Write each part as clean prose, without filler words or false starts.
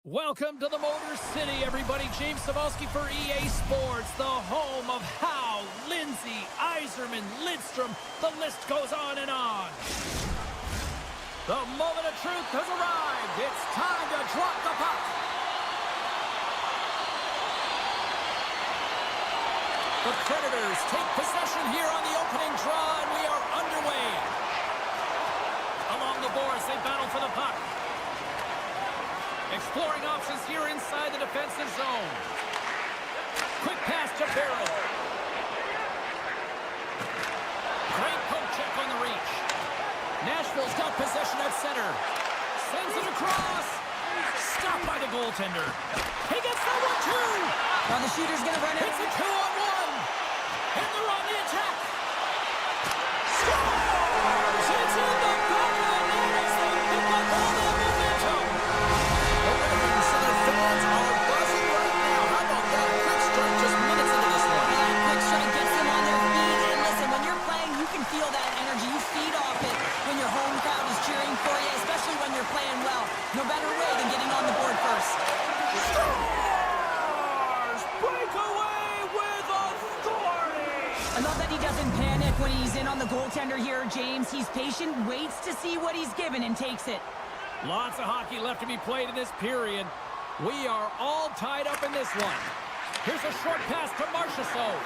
Welcome to the Motor City, everybody. James Cebulski for EA Sports, the home of Howe, Lindsay, Iserman, Lidstrom. The list goes on and on. The moment of truth has arrived. It's time to drop the puck. The Predators take possession here on the opening draw, and we are underway. Along the boards, they battle for the puck. Exploring options here inside the defensive zone. Quick pass to Barrett. Great poke check on the reach. Nashville's got possession at center. Sends it across. Stopped by the goaltender. He gets that one too. Now the shooter's going to run it. It's a 2-on-1. And they're on the attack. Scores! It's in the back of the net as they pick up all that momentum. Fans are buzzing right now. How about that quick strike just minutes into this one? That quick strike gets them on their feet. And listen, when you're playing, you can feel that energy. You feed off it when your home crowd is cheering for you, especially when you're playing well. No better way than getting on the board first. Scores! Breakaway with authority! I love that he doesn't panic when he's in on the goaltender here, James. He's patient, waits to see what he's given, and takes it. Lots of hockey left to be played in this period. We are all tied up in this one. Here's a short pass to Marchessault.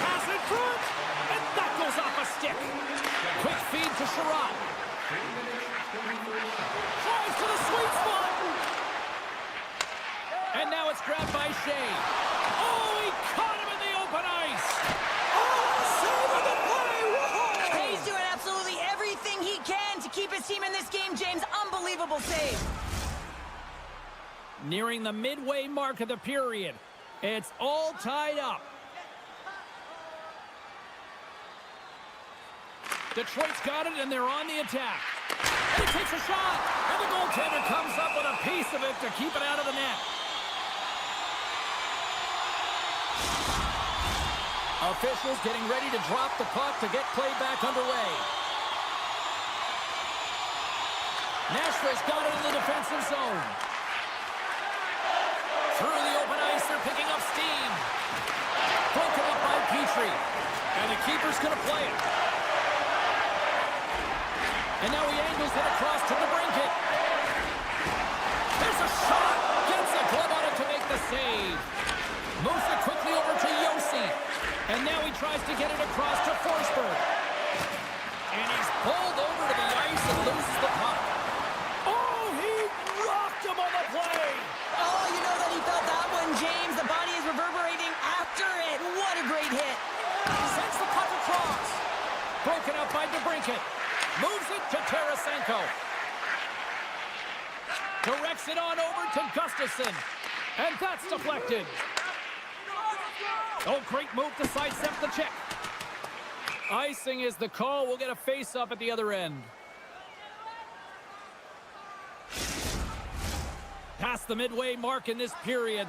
Pass in front, and that goes off a stick. Quick feed to Sherratt. Drives to the sweet spot. And now it's grabbed by Shea. Oh, he caught him in the open ice. Oh, save of the play. Whoa! He's doing absolutely everything he can to keep his team in this game, James. Unbelievable save. Nearing the midway mark of the period. It's all tied up. Detroit's got it, and they're on the attack. And he takes a shot. And the goaltender comes up with a piece of it to keep it out of the net. Officials getting ready to drop the puck to get play back underway. Nashville's got it in the defensive zone. Through the open ice, they're picking up steam. Broken up by Petrie. And the keeper's going to play it. And now he angles it across to the brinket. There's a shot. Gets a glove on it to make the save. Moves it quickly over to Josi. And now he tries to get it across to Forsberg. And he's pulled over to the ice and loses the puck. Oh, he rocked him on the play. Oh, you know that he felt that one, James. The body is reverberating after it. What a great hit. Sends the puck across. Broken up by DeBrincat. Moves it to Tarasenko. Directs it on over to Gustafsson. And that's deflected. Oh, great move to sidestep the check. Icing is the call. We'll get a face-up at the other end. Past the midway mark in this period.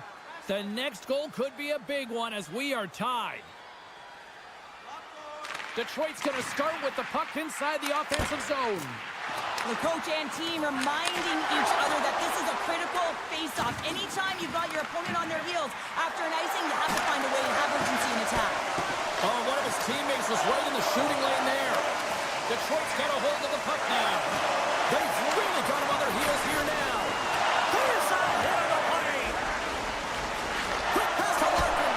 The next goal could be a big one as we are tied. Detroit's going to start with the puck inside the offensive zone. The coach and team reminding each other that this is a critical face-off. Anytime you've got your opponent on their heels after an icing, you have to find a way to have urgency in attack. Oh, one of his teammates was right in the shooting lane there. Detroit's got a hold of the puck now. They've really got him on their heels here now. There's a hit on the play. Quick pass to Larkin.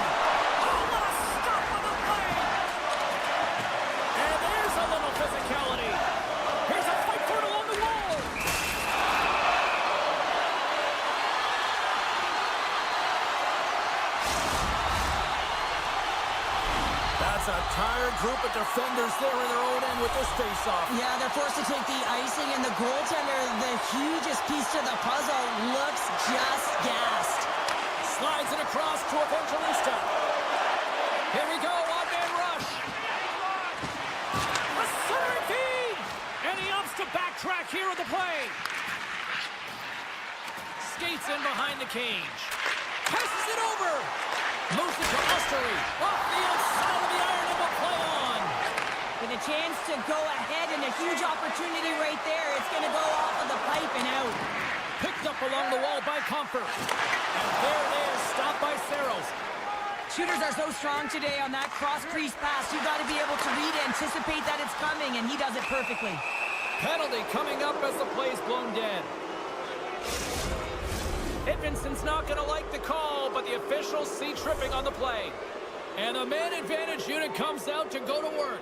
Oh, what a stop on the play. And there's a little physicality. Here's a fight for it along the wall. That's a tired group of defenders there in their own end with this face-off. Yeah, they're forced to take the icing, and the goaltender, the hugest piece to the puzzle, looks just gassed. Slides it across to Evangelista. Here we go, one-man rush. A center feed! And he opts to backtrack here at the play. Skates in behind the cage. Passes it over. Moves it to Osterley. Off the outside of the iron and will play on. With a chance to go ahead and a huge opportunity right there, it's going to go off of the pipe and out. Picked up along the wall by Comfort. And there it is, stopped by Saros. Shooters are so strong today on that cross-crease pass. You've got to be able to read, anticipate that it's coming, and he does it perfectly. Penalty coming up as the play's blown dead. Edmondson's not going to like the call, but the officials see tripping on the play. And the man advantage unit comes out to go to work.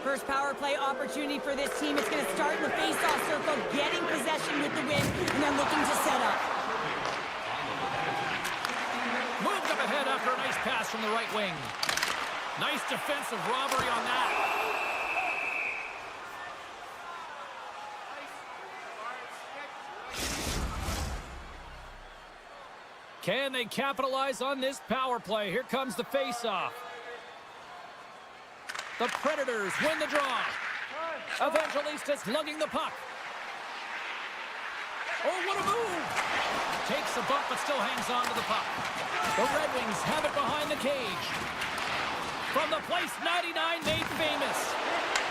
First power play opportunity for this team. It's going to start in the face-off circle, getting possession with the win, and then looking to set up. Moved up ahead after a nice pass from the right wing. Nice defensive robbery on that. Can they capitalize on this power play? Here comes the face-off. The Predators win the draw. Evangelistas lugging the puck. Oh, what a move! Takes a bump, but still hangs on to the puck. The Red Wings have it behind the cage. From the place 99 made famous.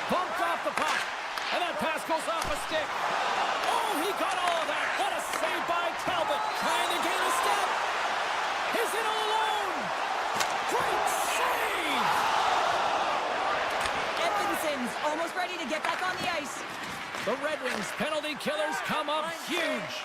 Bumped off the puck. And that pass goes off a stick. Oh, he got all of that. What a save by Talbot. Trying to gain a step. He's in all alone. Great save. Edmondson's almost ready to get back on the ice. The Red Wings penalty killers come up huge.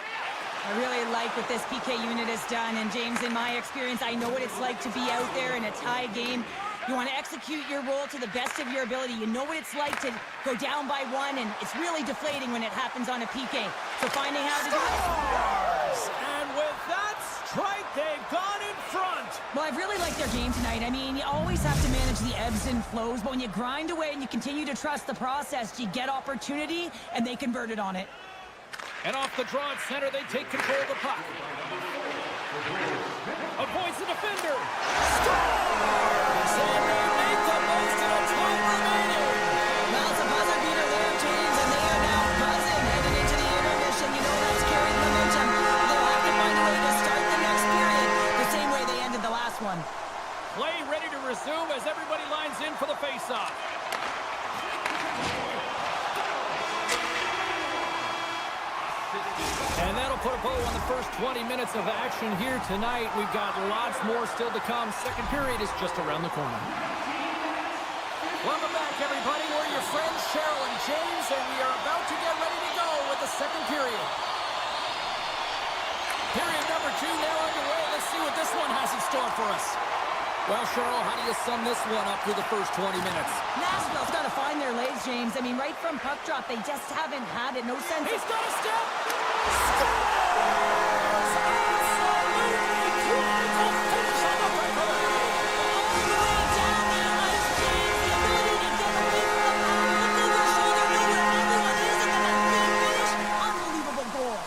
I really like what this PK unit has done. And James, in my experience, I know what it's like to be out there in a tie game. You want to execute your role to the best of your ability. You know what it's like to go down by one, and it's really deflating when it happens on a PK. So finding how to do it. And with that strike, they've gone in front. Well, I've really liked their game tonight. I mean, you always have to manage the ebbs and flows, but when you grind away and you continue to trust the process, you get opportunity, and they converted on it. And off the draw at center, they take control of the puck. Avoids the defender. Scores! And they make the most of the time remaining. Well, it's a buzzer beater there, James, and they are now buzzing heading into the intermission. You know that's carried momentum. They'll have to find a way to start the next period the same way they ended the last one. Play ready to resume as everybody lines in for the face-off. And that'll put a bow on the first 20 minutes of action here tonight. We've got lots more still to come. Second period is just around the corner. Welcome back, everybody. We're your friends, Cheryl and James, and we are about to get ready to go with the second period. Period number 2 now underway. Let's see what this one has in store for us. Well, Cheryl, how do you sum this one up through the first 20 minutes? Nashville's got to find their legs, James. I mean, right from puck drop, they just haven't had it. No sense. He's got a step. Scores! Absolutely critical finish on the breakaway. All the way down the ice, James. The ability to get away from the puck, look over their shoulder, know where everyone is, and then a big finish. Unbelievable goal.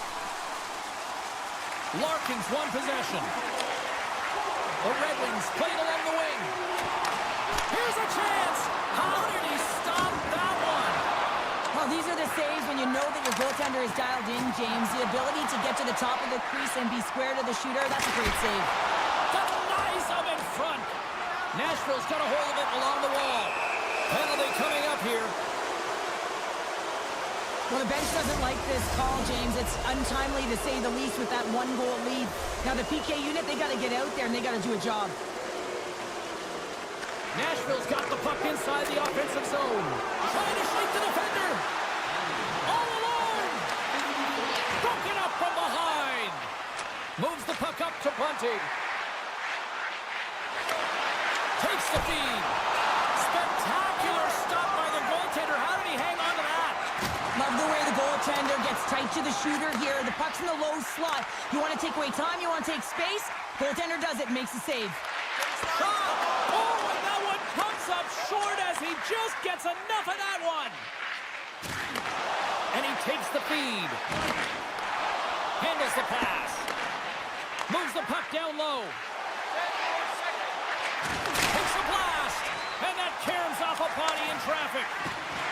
Larkin's won possession. The Red Wings played along the wing. Here's a chance. How did he stop that one? Well, these are the saves when you know that your goaltender is dialed in, James. The ability to get to the top of the crease and be square to the shooter, that's a great save. Denies him in front. Nashville's got a hold of it along the wall. Penalty coming up here. Well, the bench doesn't like this call, James. It's untimely to say the least with that one-goal lead. Now, the PK unit, they got to get out there and they got to do a job. Nashville's got the puck inside the offensive zone. Trying to shake the defender. All alone. Broken up from behind. Moves the puck up to Bunting. Takes the feed. Spectacular stop by the goaltender. How did he hang on to that? Love the way the goaltender gets tight to the shooter here. The puck's in the low slot. You want to take away time, you want to take space. Goaltender does it, makes the save. Shot. Oh, and that one comes up short as he just gets enough of that one. And he takes the feed. Handles the pass. Moves the puck down low. Takes a blast. And that caroms off a body in traffic.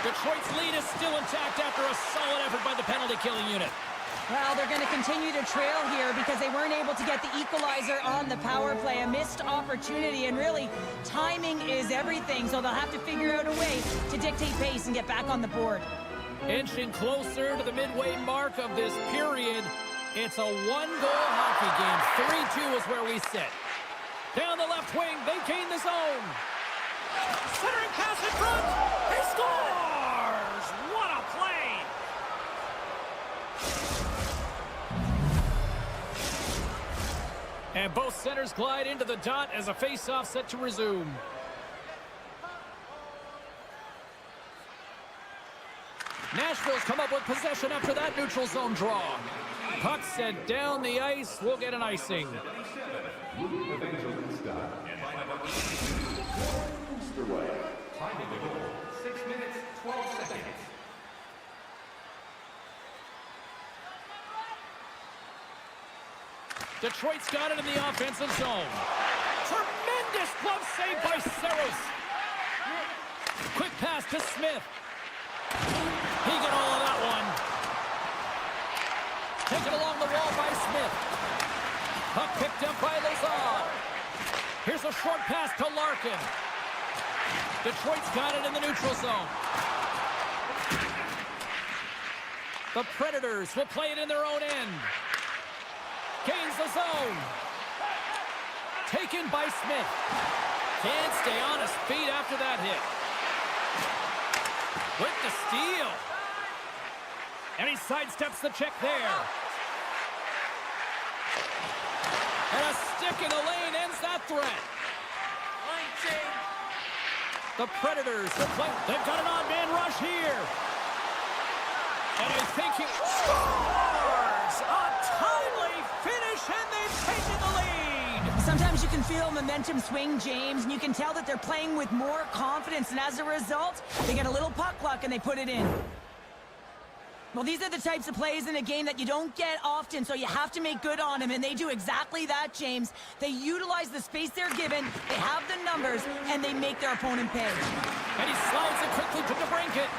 Detroit's lead is still intact after a solid effort by the penalty-killing unit. Well, they're going to continue to trail here because they weren't able to get the equalizer on the power play. A missed opportunity, and really, timing is everything, so they'll have to figure out a way to dictate pace and get back on the board. Inching closer to the midway mark of this period. It's a one-goal hockey game. 3-2 is where we sit. Down the left wing, they gain the zone. Centering pass in front. He scores! What a play! And both centers glide into the dot as a face-off set to resume. Nashville's come up with possession after that neutral zone draw. Puck sent down the ice. We'll get an icing. Detroit's got it in the offensive zone. Tremendous glove save by Saros. Quick pass to Smith. He got all of that one. Taken along the wall by Smith. Puck picked up by Lazard. Here's a short pass to Larkin. Detroit's got it in the neutral zone. The Predators will play it in their own end. Gains the zone. Taken by Smith. Can't stay on his feet after that hit. With the steal. And he sidesteps the check there. And a stick in the lane ends that threat. The Predators will play. They've got an on-man rush here. And I think he scores! A timely finish, and they've taken the lead. Sometimes you can feel momentum swing, James, and you can tell that they're playing with more confidence, and as a result, they get a little puck luck and they put it in. Well, these are the types of plays in a game that you don't get often, so you have to make good on them, and they do exactly that, James. They utilize the space they're given, they have the numbers, and they make their opponent pay. And he slides it quickly to DeBrincat.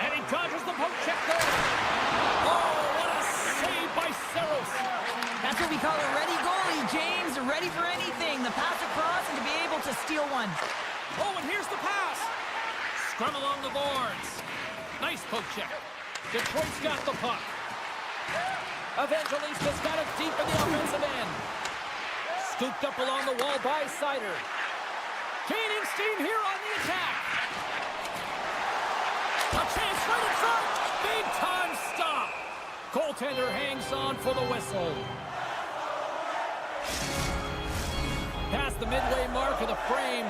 And he dodges the poke check there. Oh, what a save by Saros. That's what we call a ready goalie, James. Ready for anything. The pass across and to be able to steal one. Oh, and here's the pass. Scrum along the boards. Nice poke check. Detroit's got the puck. Evangelista's got it deep in the offensive end. Scooped up along the wall by Sider. Gaining steam here on the attack. A chance right in front. Big time stop. Goaltender hangs on for the whistle. Past the midway mark of the frame.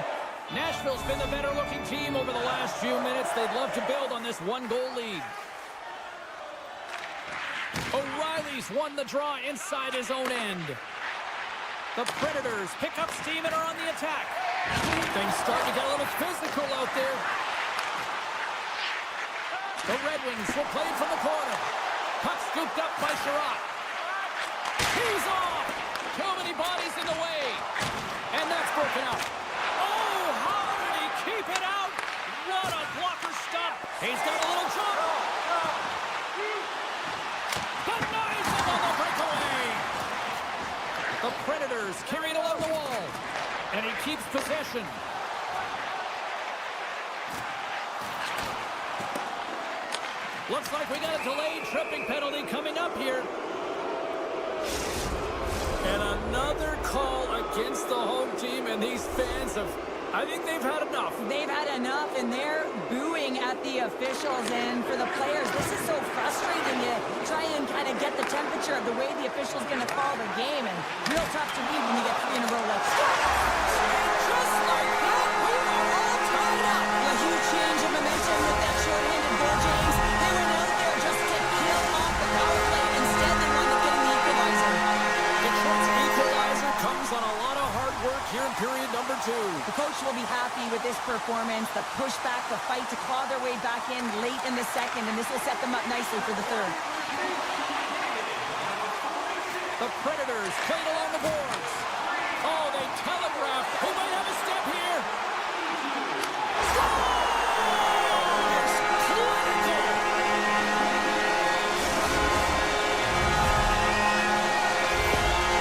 Nashville's been the better looking team over the last few minutes. They'd love to build on this one-goal lead. O'Reilly's won the draw inside his own end. The Predators pick up steam and are on the attack. Things start to get a little physical out there. The Red Wings will play it from the corner. Puck scooped up by Sherratt. He's off! Too many bodies in the way. And that's broken up. Oh, how did he keep it out? What a blocker stop. He's got a little jump. Denies him on the breakaway. The Predators carry it along the wall. And he keeps possession. Looks like we got a delayed tripping penalty coming up here. And another call against the home team, and these fans have, I think they've had enough. They've had enough, and they're booing at the officials. And for the players, this is so frustrating. You try and kind of get the temperature of the way the official's going to call the game, and real tough to read when you get 3 in a row like that. Just like that, we are all tied up. A huge change of momentum with that short-handed goal, James. They went out there just to kill off the power play. Instead, they wound up getting the equalizer. Detroit's equalizer comes on a lot of hard work here in period number 2. The coach will be happy with this performance, the pushback, the fight to claw their way back in late in the second, and this will set them up nicely for the third. The Predators played along the boards. Oh, they telegraph. Who might have a step here? Scores!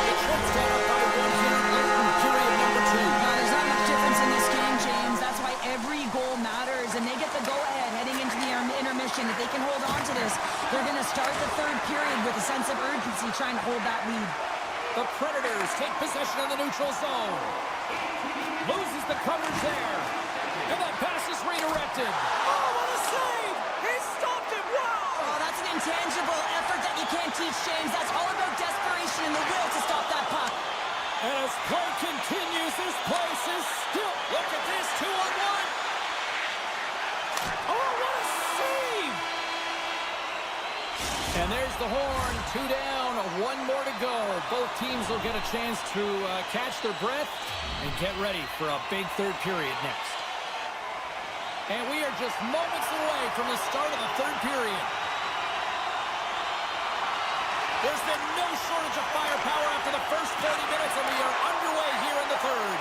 Detroit's got up by 1 here late in period number 2. There's not much difference in this game, James. That's why every goal matters, and they get the go-ahead heading into the intermission. If they can hold on to this, they're going to start the third period with a sense of urgency trying to hold that lead. The Predators take possession of the neutral zone. Loses the coverage there. And that pass is redirected. Oh, what a save! He stopped it! Wow! Oh, that's an intangible effort that you can't teach, James. That's all about desperation and the will to stop that puck. And as play continues, this place is still... Look at this, 2-on-1. Oh, what a save! And there's the horn, 2 down, 1 more to go. Both teams will get a chance to catch their breath and get ready for a big third period next. And we are just moments away from the start of the third period. There's been no shortage of firepower after the first 30 minutes, and we are underway here in the third.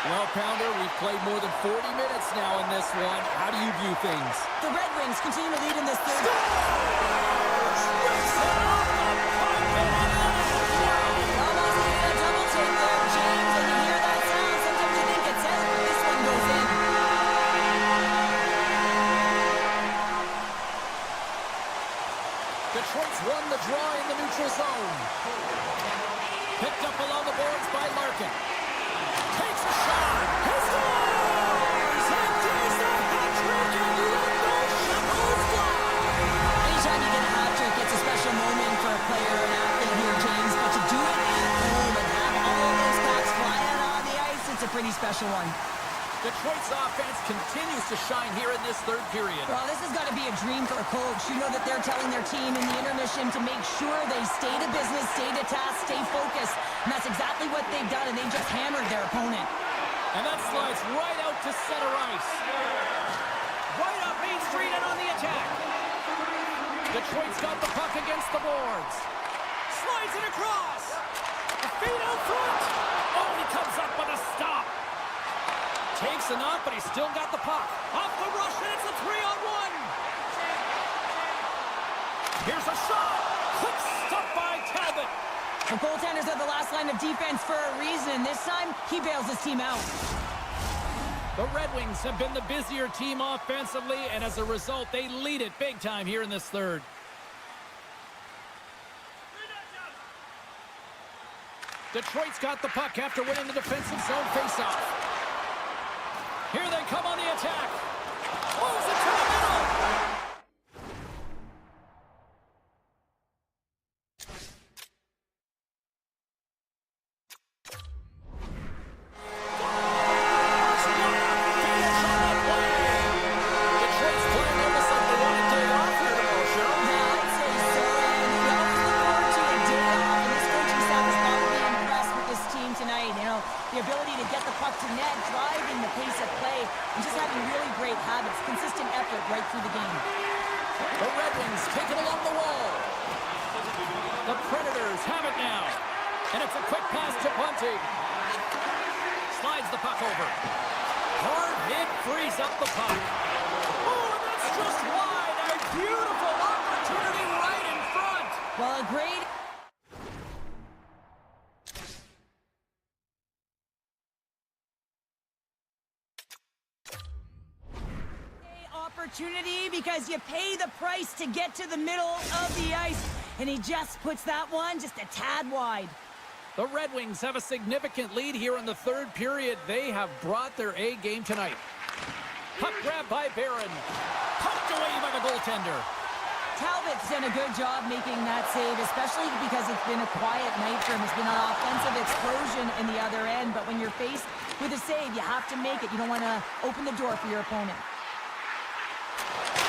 Well, Pounder, we've played more than 40 minutes now in this one. How do you view things? The Red Wings continue to lead in this third. Almost a double take there, James, and you hear that sound. Sometimes you think it's out, but this one goes in. Detroit's won the draw in the neutral zone. Picked up along the boards by Larkin. Takes a shot. He scores! And there's the hat-trick, and Limbo goes fly. Anytime you get a hat-trick, it's a special moment for a player or an athlete here, James. But to do it at home and have all those backs flying on the ice, it's a pretty special one. Detroit's offense continues to shine here in this third period. Well, this has got to be a dream for a coach. You know that they're telling their team in the intermission to make sure they stay to business, stay to task, stay focused. And that's exactly what they've done, and they just hammered their opponent. And that slides right out to center ice. Right up Main Street and on the attack. Detroit's got the puck against the boards. Slides it across. The feet out front. Oh, he comes up with a stop. Takes a knock, but he's still got the puck. Off the rush, and it's a 3-on-1. Here's a shot. Quick stop by Talbot. The goaltenders are the last line of defense for a reason. This time, he bails his team out. The Red Wings have been the busier team offensively, and as a result, they lead it big time here in this third. Detroit's got the puck after winning the defensive zone faceoff. Here they come on the attack. Moves it to the middle. The ability to get the puck to net, driving the pace of play, and just having really great habits, consistent effort right through the game. The Red Wings take it along the wall. The Predators have it now. And it's a quick pass to Bunting. Slides the puck over. Hard hit frees up the puck. Oh, and that's just wide. A beautiful opportunity right in front. Well, a great opportunity because you pay the price to get to the middle of the ice, and he just puts that one just a tad wide. The Red Wings have a significant lead here in the third period. They have brought their A game tonight. Puck grab by Barron. Pumped away by the goaltender. Talbot's done a good job making that save, especially because it's been a quiet night for him. It's been an offensive explosion in the other end, but when you're faced with a save, you have to make it. You don't want to open the door for your opponent.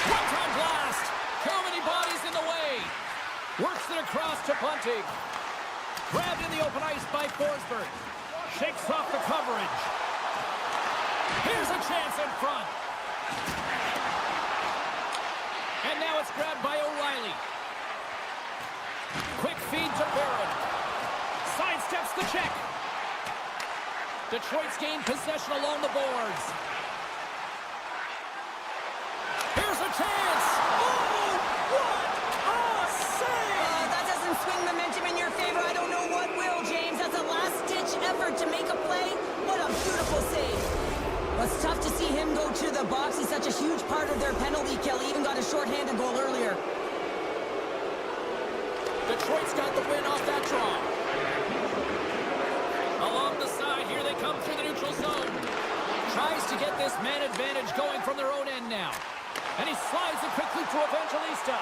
One-time blast. Too many bodies in the way. Works it across to Bunting. Grabbed in the open ice by Forsberg. Shakes off the coverage. Here's a chance in front. And now it's grabbed by O'Reilly. Quick feed to Barron. Sidesteps the check. Detroit's gained possession along the boards. Here's a chance! Oh, what a save! That doesn't swing momentum in your favor. I don't know what will, James. That's a last-ditch effort to make a play. What a beautiful save. Well, it's tough to see him go to the box. He's such a huge part of their penalty kill. He even got a shorthanded goal earlier. Detroit's got the win off that draw. Along the side, here they come through the neutral zone. Tries to get this man advantage going from their own end now. And he slides it quickly to Evangelista.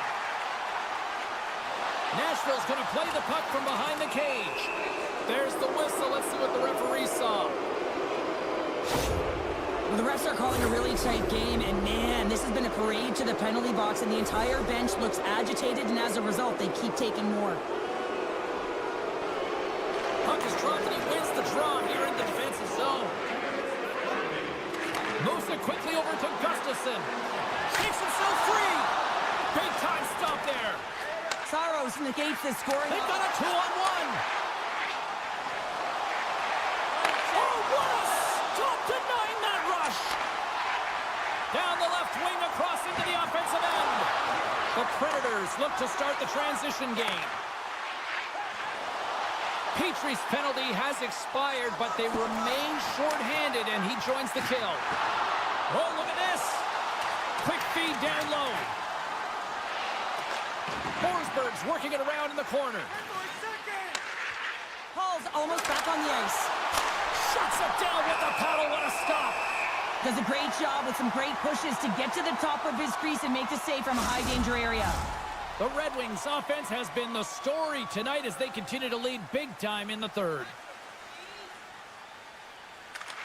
Nashville's going to play the puck from behind the cage. There's the whistle. Let's see what the referee saw. Well, the refs are calling a really tight game, and man, this has been a parade to the penalty box, and the entire bench looks agitated, and as a result, they keep taking more. Puck is dropped, and he wins the draw here in the defensive zone. Moves it quickly over to Gustafsson. Takes himself free. Big time stop there. Saros negates the scoring. They've got a 2-on-1. Oh, what a stop denying that rush. Down the left wing across into the offensive end. The Predators look to start the transition game. Petrie's penalty has expired, but they remain shorthanded, and he joins the kill. Oh, look at this. Quick feed down low. Forsberg's working it around in the corner. Hall's almost back on the ice. Shuts it down with the paddle. What a stop. Does a great job with some great pushes to get to the top of his crease and make the save from a high-danger area. The Red Wings offense has been the story tonight as they continue to lead big time in the third.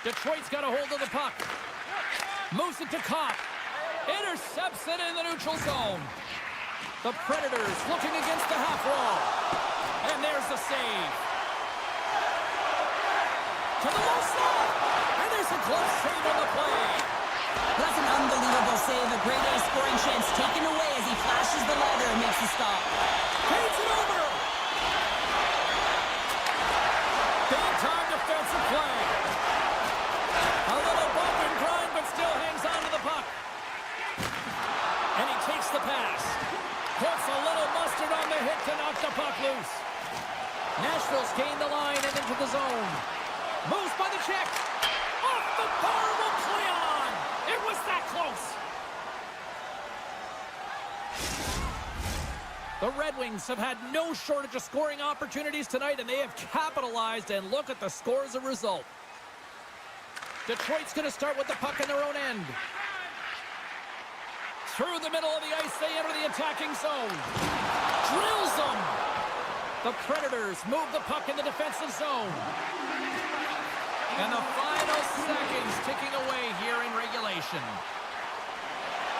Detroit's got a hold of the puck. Moves it to Kopp. Intercepts it in the neutral zone. The Predators looking against the half wall. And there's the save. To the low slot. And there's a close save on the play. That's an unbelievable save. A great A scoring chance taken away as he flashes the leather and makes the stop. Paints it over. Big time defensive play. A little bump and grind, but still hangs on to the puck. And he takes the pass. Puts a little mustard on the hit to knock the puck loose. Nashville's gained the line and into the zone. Moves by the check. Off the bar will play on. It was that close. The Red Wings have had no shortage of scoring opportunities tonight, and they have capitalized, and look at the score as a result. Detroit's going to start with the puck in their own end. Through the middle of the ice, they enter the attacking zone. Drills them. The Predators move the puck in the defensive zone. And the final seconds ticking away here in regulation.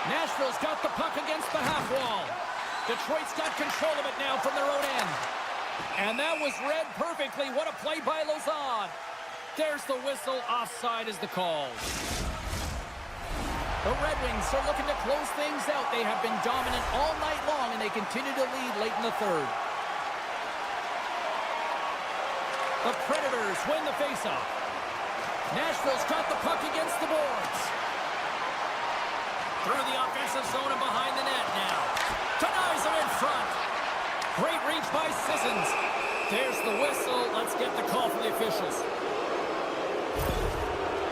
Nashville's got the puck against the half wall. Detroit's got control of it now from their own end. And that was read perfectly. What a play by Lauzon. There's the whistle. Offside is the call. The Red Wings are looking to close things out. They have been dominant all night long, and they continue to lead late in the third. The Predators win the faceoff. Nashville's got the puck against the boards. Through the offensive zone and behind the net now. Denies him in front. Great reach by Sissons. There's the whistle. Let's get the call from the officials.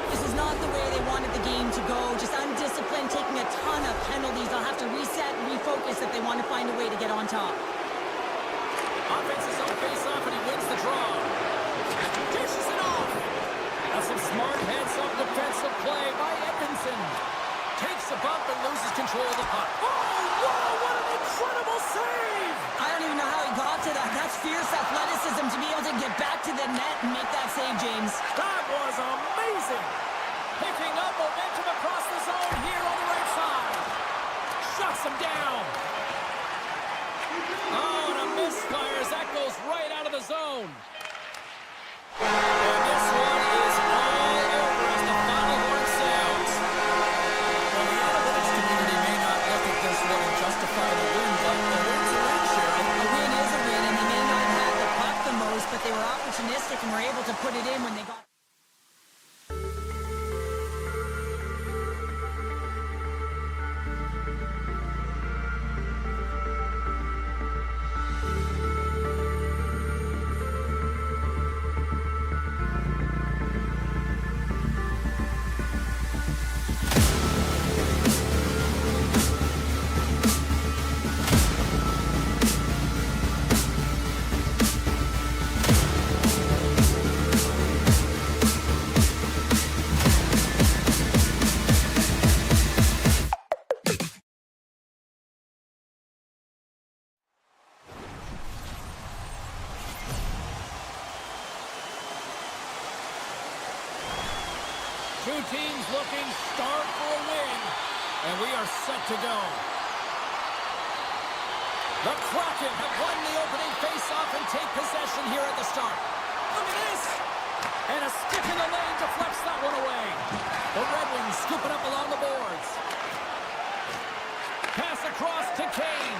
This is not the way they wanted the game to go. Just undisciplined, taking a ton of penalties. They'll have to reset and refocus if they want to find a way to get on top. Offense is on face-off, and he wins the draw. Dishes it off. That's some smart heads-up defensive play by Edmondson. Takes a bump and loses control of the puck. Oh, wow, what an incredible save! I don't even know how he got to that. That's fierce athleticism to be able to get back to the net and make that save, James. That was amazing! Picking up momentum across the zone here on the right side. Shuts him down. Oh, and a misfire as that goes right out of the zone. And this one is all over as the final horn sounds. Well, the analytics community may not look at this one and justify the win, but the win's a win, Sharon. A win is a win, and they may not have the puck the most, but they were opportunistic and were able to put it in when they got... Two teams looking starved for a win. And we are set to go. The Kraken have won the opening face-off and take possession here at the start. Look at this! And a stick in the lane deflects that one away. The Red Wings scoop it up along the boards. Pass across to Kane.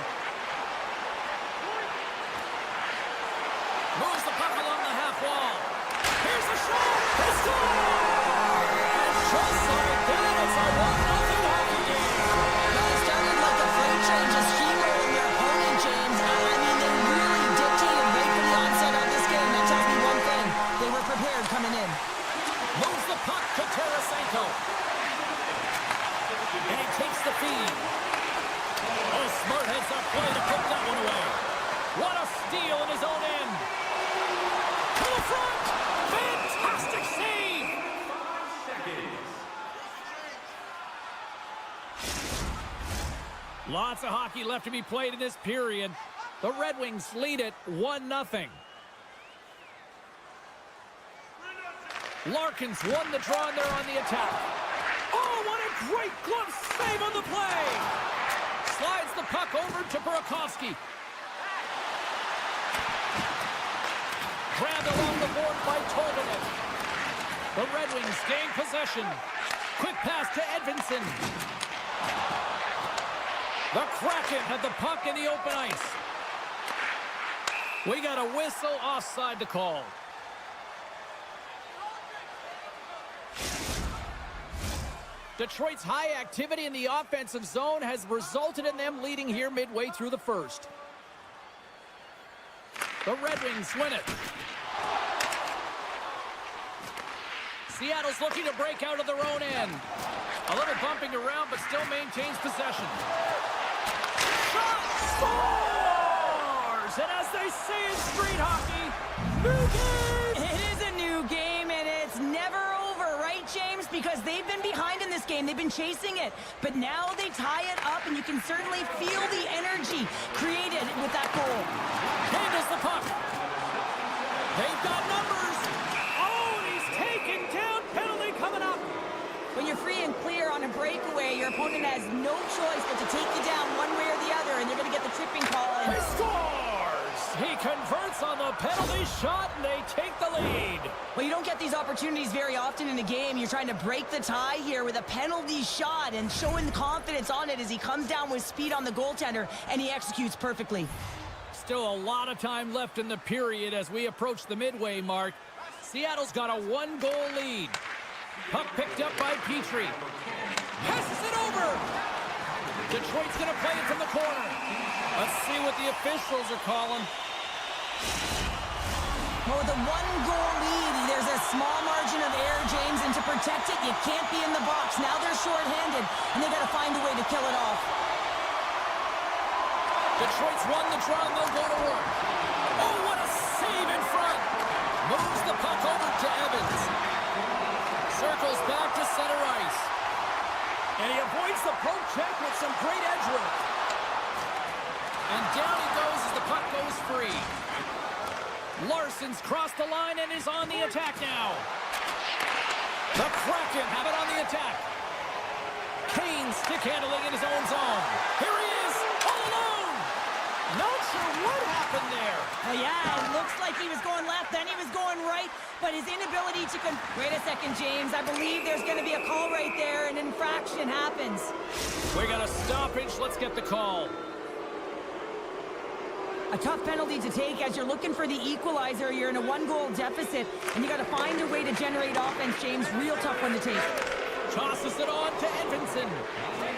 Moves the puck along the half wall. Here's the shot! They score! And just like that, it's a 1-0 hockey game. Well, it started like a freight train just steamrolling their opponent, James. I mean, they really dictated right from the onset of this game. That tells me one thing. They were prepared coming in. Moves the puck to Tarasenko. And he takes the feed. Oh, smart heads up play to put that one away. What a steal in his own end. To the front. Fantastic save. Lots of hockey left to be played in this period. The Red Wings lead it 1-0. Larkin's won the draw and they're on the attack. Oh, what a great glove save on the play! Slides the puck over to Burakovsky. Grabbed along the board by Tolvanen. The Red Wings gain possession. Quick pass to Edvinsson. The Kraken have the puck in the open ice. We got a whistle offside to call. Detroit's high activity in the offensive zone has resulted in them leading here midway through the first. The Red Wings win it. Seattle's looking to break out of their own end. A little bumping around, but still maintains possession. Shot! Scores! And as they say in street hockey, new game! It is a new game, and it's never over, right, James? Because they've been behind in this game. They've been chasing it. But now they tie it up, and you can certainly feel the energy created with that goal. Handles the puck. They've got numbers. Oh, and he's taken down. Penalty coming up. When you're free and clear on a breakaway, your opponent has no choice but to take you down one way or the other, and they're going to get the tripping call. He scores! He converts on the penalty shot, and they take the lead. Well, you don't get these opportunities very often in a game. You're trying to break the tie here with a penalty shot and showing confidence on it as he comes down with speed on the goaltender, and he executes perfectly. Still a lot of time left in the period as we approach the midway mark. Seattle's got a 1-goal lead. Puck picked up by Petrie. Passes it over. Detroit's going to play it from the corner. Let's see what the officials are calling. Well, with a 1-goal lead, there's a small margin of error, James, and to protect it, you can't be in the box. Now they're shorthanded, and they got to find a way to kill it off. Detroit's won the draw, and they'll go to work. Oh, what a save in front. Moves the puck over to Evans. Circles back to center ice. And he avoids the poke check with some great edge work. And down he goes as the puck goes free. Larson's crossed the line and is on the attack now. The Kraken have it on the attack. Kane stick handling in his own zone. Here he is, all alone. Not sure what happened there. Well, yeah, it looks like he was going left, then he was going right, but his inability to... Wait a second, James. I believe there's going to be a call right there. An infraction happens. We got a stoppage. Let's get the call. A tough penalty to take as you're looking for the equalizer. You're in a 1-goal deficit, and you got to find a way to generate offense, James. Real tough one to take. Tosses it on to Edvinsson.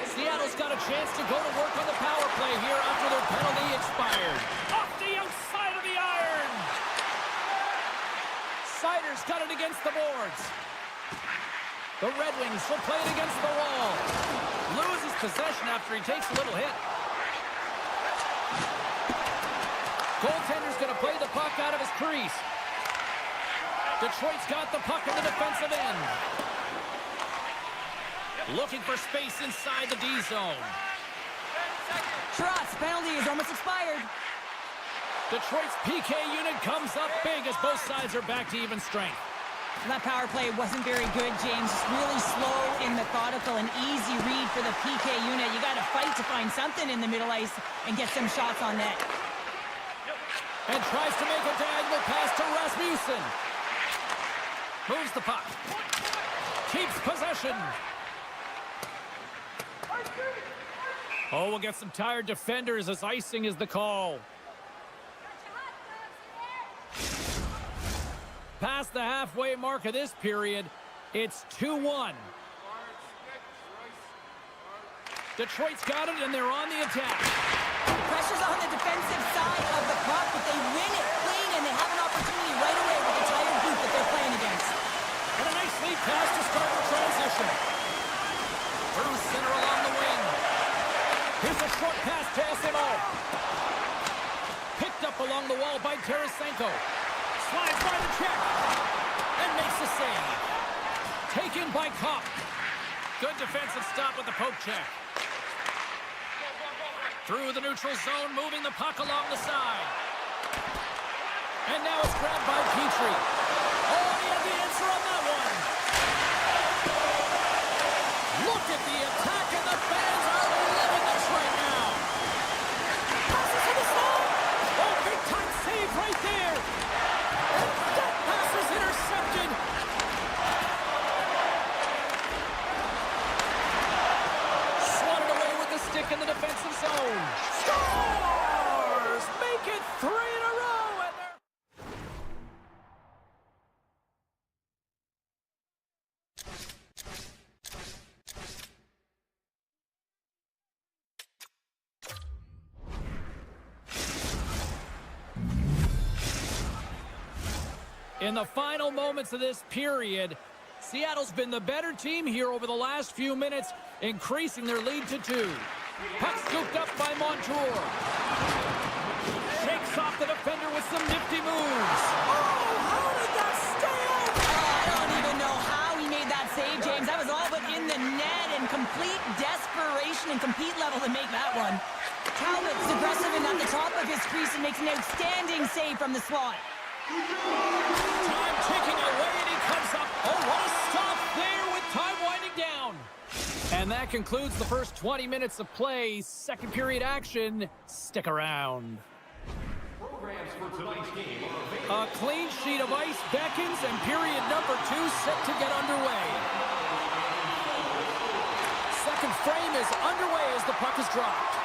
Seattle's got a chance to go to work on the power play here after their penalty expired. Off the outside of the iron. Sider's got it against the boards. The Red Wings will play it against the wall. Loses possession after he takes a little hit. Goaltender's going to play the puck out of his crease. Detroit's got the puck in the defensive end. Looking for space inside the D zone. Trotz, penalty is almost expired. Detroit's PK unit comes up big as both sides are back to even strength. That power play wasn't very good, James. Really slow and methodical, an easy read for the PK unit. You got to fight to find something in the middle ice and get some shots on net. And tries to make a diagonal pass to Rasmussen. Moves the puck. Keeps possession. Oh, we'll get some tired defenders as icing is the call. Past the halfway mark of this period, it's 2-1. Detroit's got it, and they're on the attack. The pressure's on the defensive side of the puck, but they win it clean, and they have an opportunity right away with the tired group that they're playing against. And a nice lead pass to start the transition. Through center along the wing. Here's a short pass to SMO. Picked up along the wall by Tarasenko. Slides by the check. And makes the save. Taken by Kopp. Good defensive stop with the poke check. Through the neutral zone, moving the puck along the side. And now it's grabbed by Petrie. Oh, he had the answer on that one. Look at the attack, and the fans are loving this right now. Passes to the slot. Oh, big time save right there. And that pass is intercepted. Swatted away with the stick in the defensive zone. Scores! Make it 3 in a row, and they're... In the final moments of this period, Seattle's been the better team here over the last few minutes, increasing their lead to 2. Puck scooped up by Montour. Shakes off the defender with some nifty moves. Oh, how did that stay out? I don't even know how he made that save, James. That was all but in the net and complete desperation and compete level to make that one. Talbot's aggressive and at the top of his crease and makes an outstanding save from the slot. Time ticking away, and he comes up. Oh, what a stop there with time winding down. And that concludes the first 20 minutes of play. Second period action. Stick around. A clean sheet of ice beckons, and period number 2 set to get underway. Second frame is underway as the puck is dropped.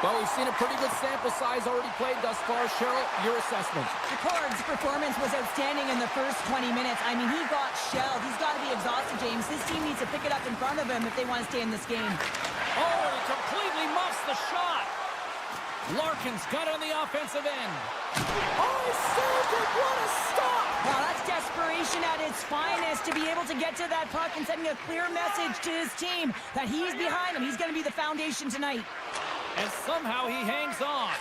Well, we've seen a pretty good sample size already played thus far. Cheryl, your assessment. Picard's performance was outstanding in the first 20 minutes. I mean, he got shelled. He's got to be exhausted, James. His team needs to pick it up in front of him if they want to stay in this game. Oh, he completely muffs the shot. Larkin's got on the offensive end. Oh, he saved it. What a stop. Wow, that's desperation at its finest to be able to get to that puck and sending a clear message to his team that he's behind him. He's going to be the foundation tonight. And somehow he hangs on.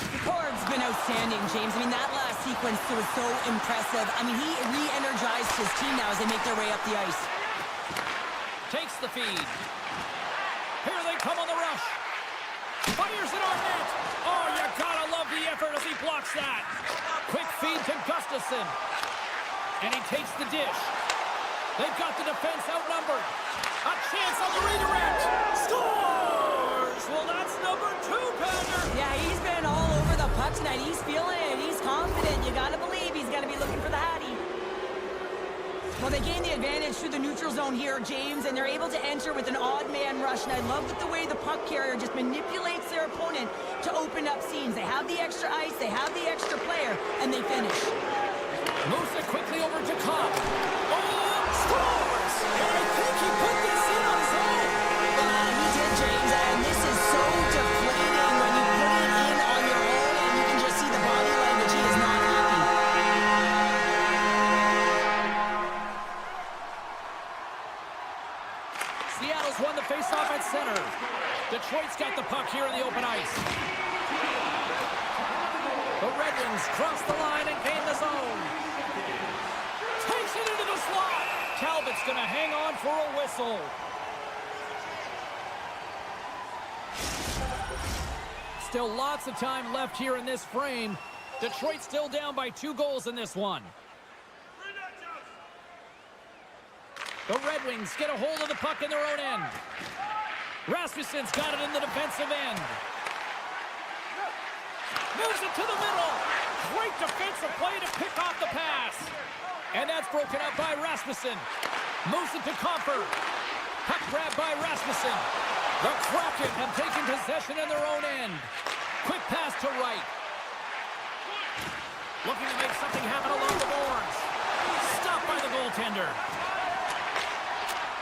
Picard's been outstanding, James. I mean, that last sequence was so impressive. I mean, he re-energized his team now as they make their way up the ice. Takes the feed. Here they come on the rush. Fires it on net. Oh, you gotta love the effort as he blocks that. Quick feed to Gustafsson. And he takes the dish. They've got the defense outnumbered. A chance on the redirect. Scores! Well, that's number 2, Pounder. Yeah, he's been all over the puck tonight. He's feeling it. He's confident. You gotta believe he's gonna be looking for the Hattie. Well, they gain the advantage through the neutral zone here, James, and they're able to enter with an odd man rush. And I love the way the puck carrier just manipulates their opponent to open up seams. They have the extra ice, they have the extra player, and they finish. Moves it quickly over to Kopp. Oh, scores! And I think he put this in on his own. He did, James, and this is so deflating when you put it in on your own, and you can just see the body language. He is not happy. Seattle's won the faceoff at center. Detroit's got the puck here in the open ice. The Red Wings cross the line and gain the zone. Takes it into the slot. Talbot's going to hang on for a whistle. Still lots of time left here in this frame. Detroit still down by 2 goals in this one. The Red Wings get a hold of the puck in their own end. Rasmussen's got it in the defensive end. Moves it to the middle. Great defensive play to pick off the pass. And that's broken up by Rasmussen. Moves it to Comfort. Puck grab by Rasmussen. The Kraken have taken possession in their own end. Quick pass to right. Looking to make something happen along the boards. Stopped by the goaltender.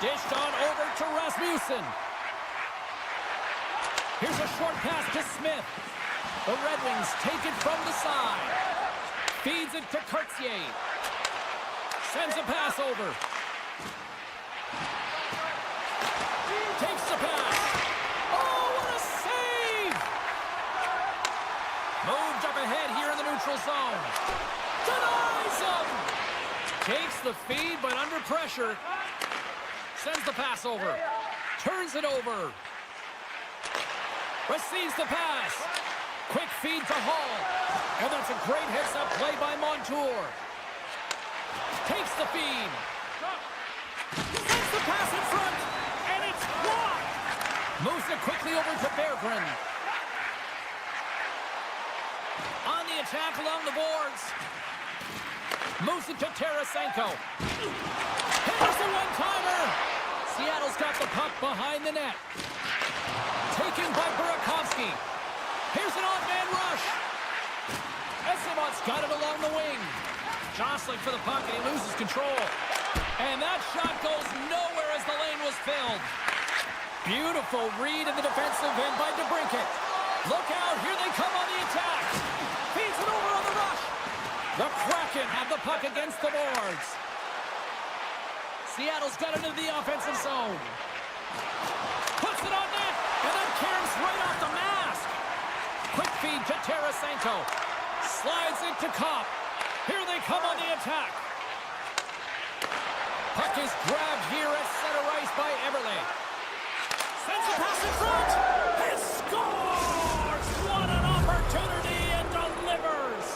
Dished on over to Rasmussen. Here's a short pass to Smith. The Red Wings take it from the side. Feeds it to Cartier. Sends a pass over. Takes the pass. Oh, what a save! Moved up ahead here in the neutral zone. Denies him! Takes the feed, but under pressure. Sends the pass over. Turns it over. Receives the pass. Quick feed to Hall. And that's a great heads-up play by Montour. Takes the feed. Sends the pass in front. And it's blocked. Moves it quickly over to Berggren. On the attack along the boards. Moves it to Tarasenko. Here's the one-timer. Seattle's got the puck behind the net. Taken by Burakovsky. Here's an odd-man rush. Esimov's got it along the wing. Jostling for the puck, and he loses control. And that shot goes nowhere as the lane was filled. Beautiful read in the defensive end by DeBrincat. Look out, here they come on the attack. Feeds it over on the rush. The Kraken have the puck against the boards. Seattle's got it into the offensive zone. Puts it on net, and then caroms right off the mask. Quick feed to Tarasenko. Slides it to Kopp. Here they come on the attack. Puck is grabbed here at center ice by Eberle. Sends a pass in front. And scores! What an opportunity, and delivers!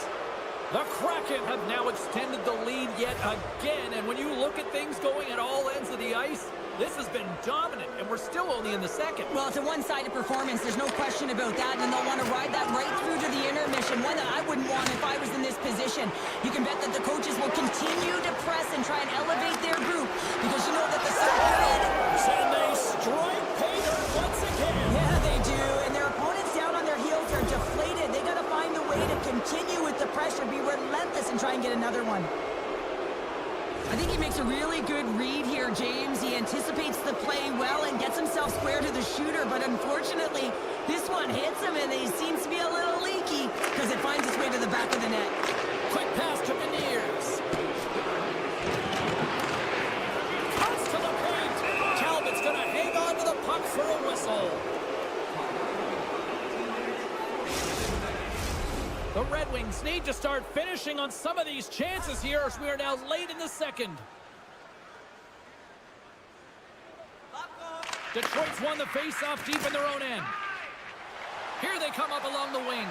The Kraken have now extended the lead yet again, and when you look at things going at all ends of the ice, this has been dominant, and we're still only in the second. Well, it's a one-sided performance. There's no question about that, and they'll want to ride that right through to the intermission, one that I wouldn't want if I was in this position. You can bet that the coaches will continue to press and try and elevate their group, because you know that the third period... And they strike pay dirt once again. Yeah, they do, and their opponents down on their heels are deflated. They got to find a way to continue with the pressure, be relentless, and try and get another one. I think he makes a really good read here, James. He anticipates the play well and gets himself square to the shooter, but unfortunately, this one hits him, and he seems to be a little leaky because it finds its way to the back of the net. Quick pass to Beniers. Cuts to the paint. Talbot's going to hang on to the puck for a whistle. The Red Wings need to start finishing on some of these chances here as we are now late in the second. Detroit's won the face-off deep in their own end. Here they come up along the wing.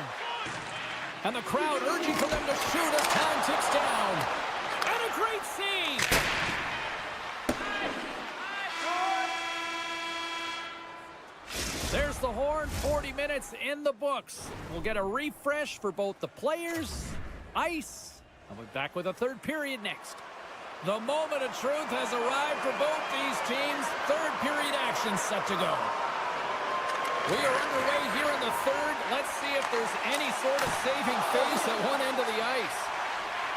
And the crowd urging for them to shoot as time ticks down. And a great save! There's the horn, 40 minutes in the books. We'll get a refresh for both the players, ice, and we'll be back with a third period next. The moment of truth has arrived for both these teams. Third period action set to go. We are underway here in the third. Let's see if there's any sort of saving face at one end of the ice.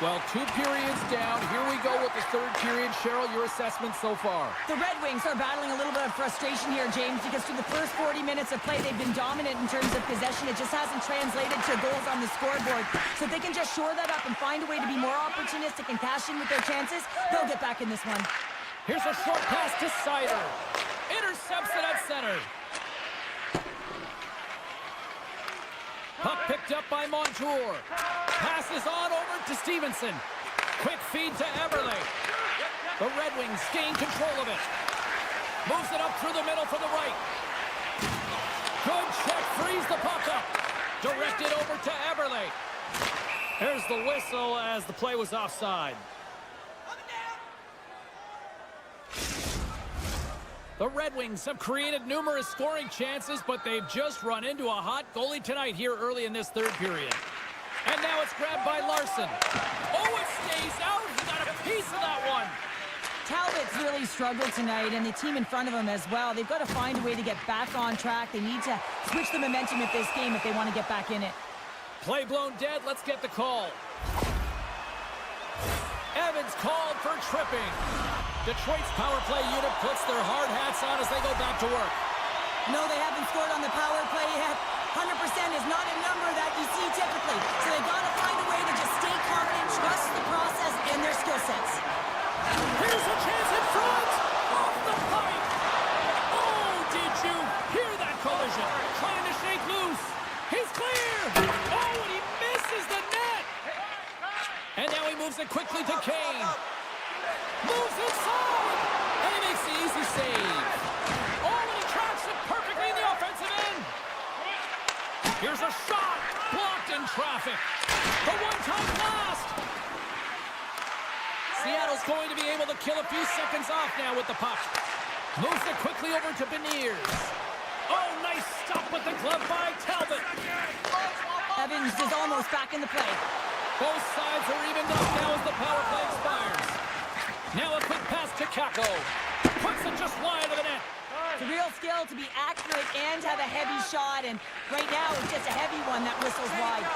Well, 2 periods down. Here we go with the third period. Cheryl, your assessment so far? The Red Wings are battling a little bit of frustration here, James, because through the first 40 minutes of play, they've been dominant in terms of possession. It just hasn't translated to goals on the scoreboard. So if they can just shore that up and find a way to be more opportunistic and cash in with their chances, they'll get back in this one. Here's a short pass to Seider. Intercepts it at center. Puck picked up by Montour. Passes on over to Stevenson. Quick feed to Eberle. The Red Wings gain control of it. Moves it up through the middle for the right. Good check, frees the puck up. Directed over to Eberle. There's the whistle as the play was offside. The Red Wings have created numerous scoring chances, but they've just run into a hot goalie tonight here early in this third period. And now it's grabbed by Larson. Oh, it stays out. He got a piece of that one. Talbot's really struggled tonight, and the team in front of him as well. They've got to find a way to get back on track. They need to switch the momentum of this game if they want to get back in it. Play blown dead. Let's get the call. Evans called for tripping. Detroit's power play unit puts their hard hats on as they go back to work. No, they haven't scored on the power play yet. 100% is not a number that you see typically. So they got to find a way to just stay confident, trust the process and their skill sets. Here's a chance in front. Off the pipe. Oh, did you hear that collision? Trying to shake loose. He's clear. Oh, and he misses the net. And now he moves it quickly to Kane. Moves inside. And he makes the easy save. Oh, and he tracks it perfectly in the offensive end. Here's a shot. Blocked in traffic. The one-time blast. Seattle's going to be able to kill a few seconds off now with the puck. Moves it quickly over to Beniers. Oh, nice stop with the glove by Talbot. Evans is almost back in the play. Both sides are evened up now as the power play expires. Now a quick pass to Kako. Puts it just wide of the net. It's a real skill to be accurate and have a heavy shot, and right now it's just a heavy one that whistles wide.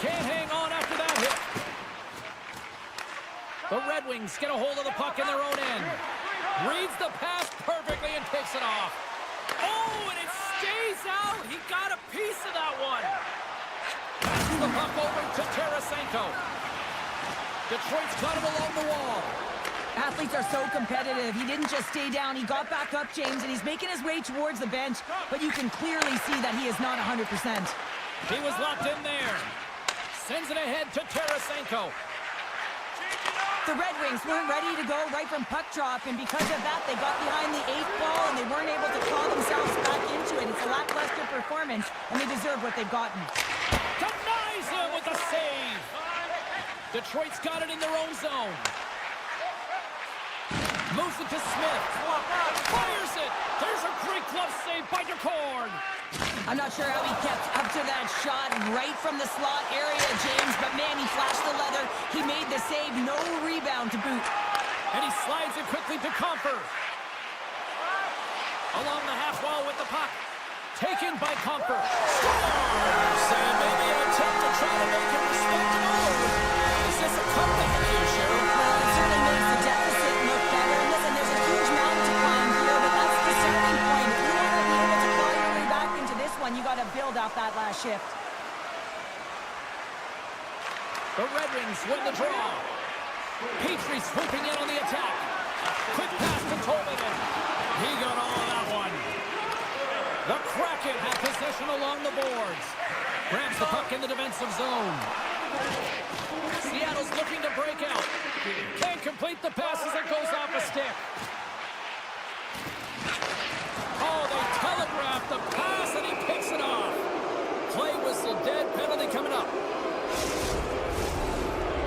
Can't hang on after that hit. The Red Wings get a hold of the puck in their own end. Reads the pass perfectly and takes it off. Oh, and it stays out. He got a piece of that one. Passes the puck over to Tarasenko. Detroit's got him along the wall. Athletes are so competitive. He didn't just stay down. He got back up, James, and he's making his way towards the bench, but you can clearly see that he is not 100%. He was locked in there. Sends it ahead to Tarasenko. The Red Wings weren't ready to go right from puck drop, and because of that, they got behind the 8th ball, and they weren't able to claw themselves back into it. It's a lackluster performance, and they deserve what they've gotten. Denies him with a save. Detroit's got it in their own zone. Moves it to Smith. Fires it. There's a great glove save by DeCord. I'm not sure how he kept up to that shot right from the slot area, James, but man, he flashed the leather. He made the save, no rebound to boot. And he slides it quickly to Comfer. Along the half wall with the puck. Taken by Comfer. Scores! And maybe an attempt to try to make him respectable. Is this a comeback here, Cheryl? Well, it certainly makes the deficit look better. Listen, there's a huge mountain to climb here, but that's the starting point. If you want to be able to claw your way back into this one, you got to build off that last shift. The Red Wings win the draw. Petrie swooping in on the attack. Quick pass to Tolvanen. He got all of that one. The Kraken have possession along the boards. Grabs the puck in the defensive zone. Seattle's looking to break out. Can't complete the pass as it goes off a stick. Oh, they telegraph the pass and he picks it off. Play whistle dead. Penalty coming up.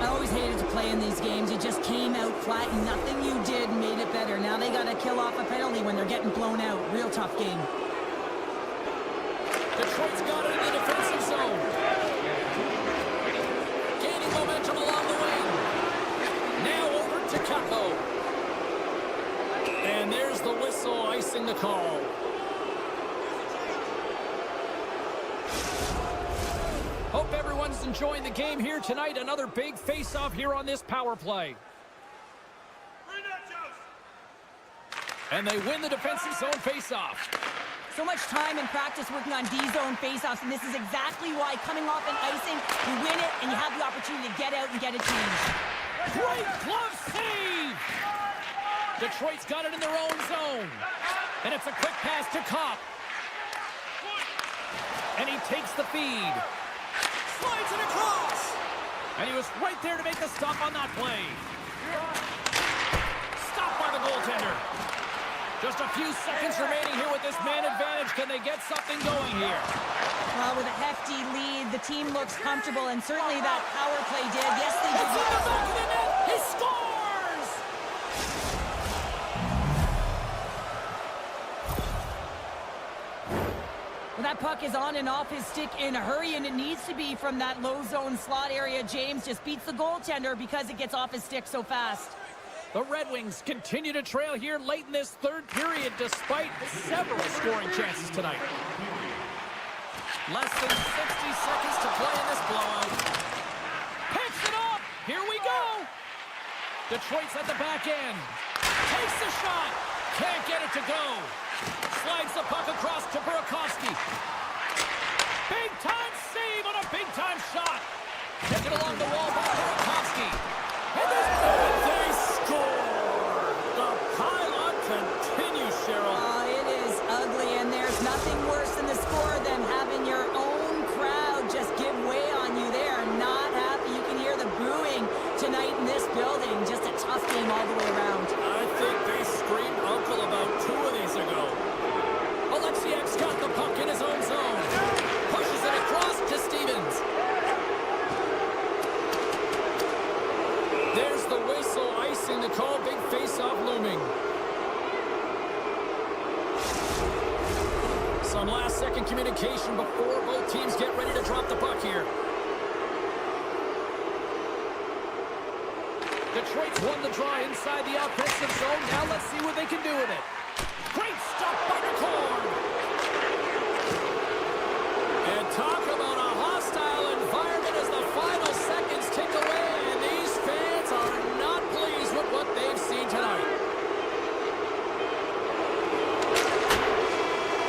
I always hated to play in these games. You just came out flat and nothing you did made it better. Now they got to kill off a penalty when they're getting blown out. Real tough game. Detroit's got it in the defensive zone. Gaining momentum along the wing. Now over to Kako. And there's the whistle icing the call. Hope everyone's enjoying the game here tonight. Another big face-off here on this power play. And they win the defensive zone face-off. So much time and practice working on D-zone faceoffs, and this is exactly why coming off an icing, you win it, and you have the opportunity to get out and get it changed. Great glove save! Detroit's got it in their own zone. And it's a quick pass to Kopp. And he takes the feed. Slides it across. And he was right there to make the stop on that play. Stopped by the goaltender. Just a few seconds remaining here with this man advantage. Can they get something going here? Well, with a hefty lead, the team looks comfortable, and certainly that power play did. Yes, they did. It's in the back of the net. He scores! That puck is on and off his stick in a hurry, and it needs to be from that low zone slot area. James just beats the goaltender because it gets off his stick so fast. The Red Wings continue to trail here late in this third period despite several scoring chances tonight. Less than 60 seconds to play in this blowout. Picks it up! Here we go! Detroit's at the back end. Takes the shot! Can't get it to go. Slides the puck across to Burakovsky. Big-time save on a big-time shot. Taken along the wall by Burakovsky. And they score! The pile-on continues, Cheryl. It is ugly, and there's nothing worse than the score than having your own crowd just give way on you. They are not happy. You can hear the booing tonight in this building. Just a tough game all the way around. I think they screamed uncle about 2 of these ago. Alexiak's got the puck in his own zone. Pushes it across to Stevens. There's the whistle, icing the call. Big face-off looming. Some last-second communication before both teams get ready to drop the puck here. Detroit's won the draw inside the offensive zone. Now let's see what they can do with it. Great stop by McCord. And talk about a hostile environment as the final seconds tick away. And these fans are not pleased with what they've seen tonight.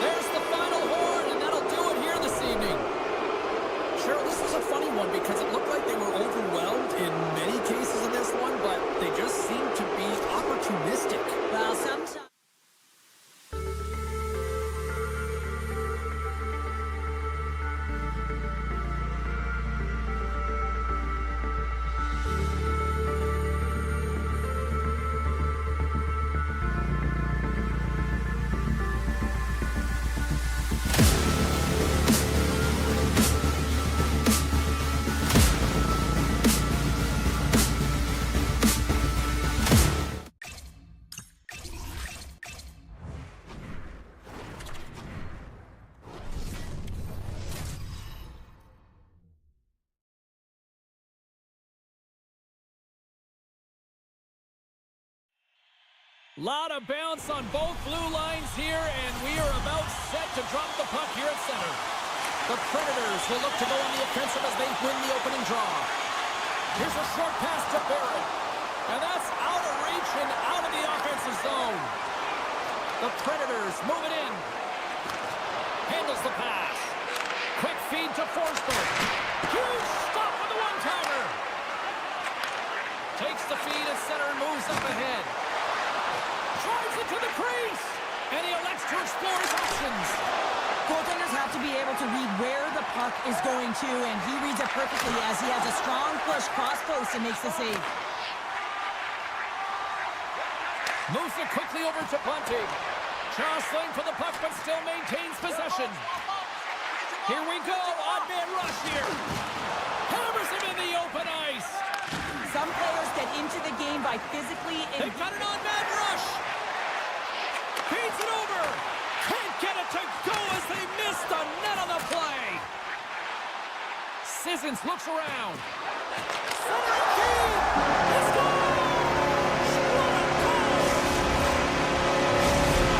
There's the final horn, and that'll do it here this evening. Cheryl, this was a funny one because it looked like they were overwhelmed in many cases in this one, but they just seemed to be opportunistic. Well, sometimes... Lot of bounce on both blue lines here, and we are about set to drop the puck here at center. The Predators will look to go on the offensive as they win the opening draw. Here's a short pass to Barrett, and that's out of reach and out of the offensive zone. The Predators move it in. Handles the pass. Quick feed to Forsberg. Huge stop with the one-timer. Takes the feed at center and moves up ahead. Drives it to the crease, and he elects to explore his options. Goaltenders have to be able to read where the puck is going to, and he reads it perfectly as he has a strong push cross post and makes the save. Moves it quickly over to Bunting. Jostling for the puck, but still maintains possession. Here we go, odd man rush here. Hammers him in the open ice. Some players get into the game by physically... They've got an odd man rush. Feeds it over. Can't get it to go as they miss the net on the play. Sissons looks around. Center feed. He scores! What a goal!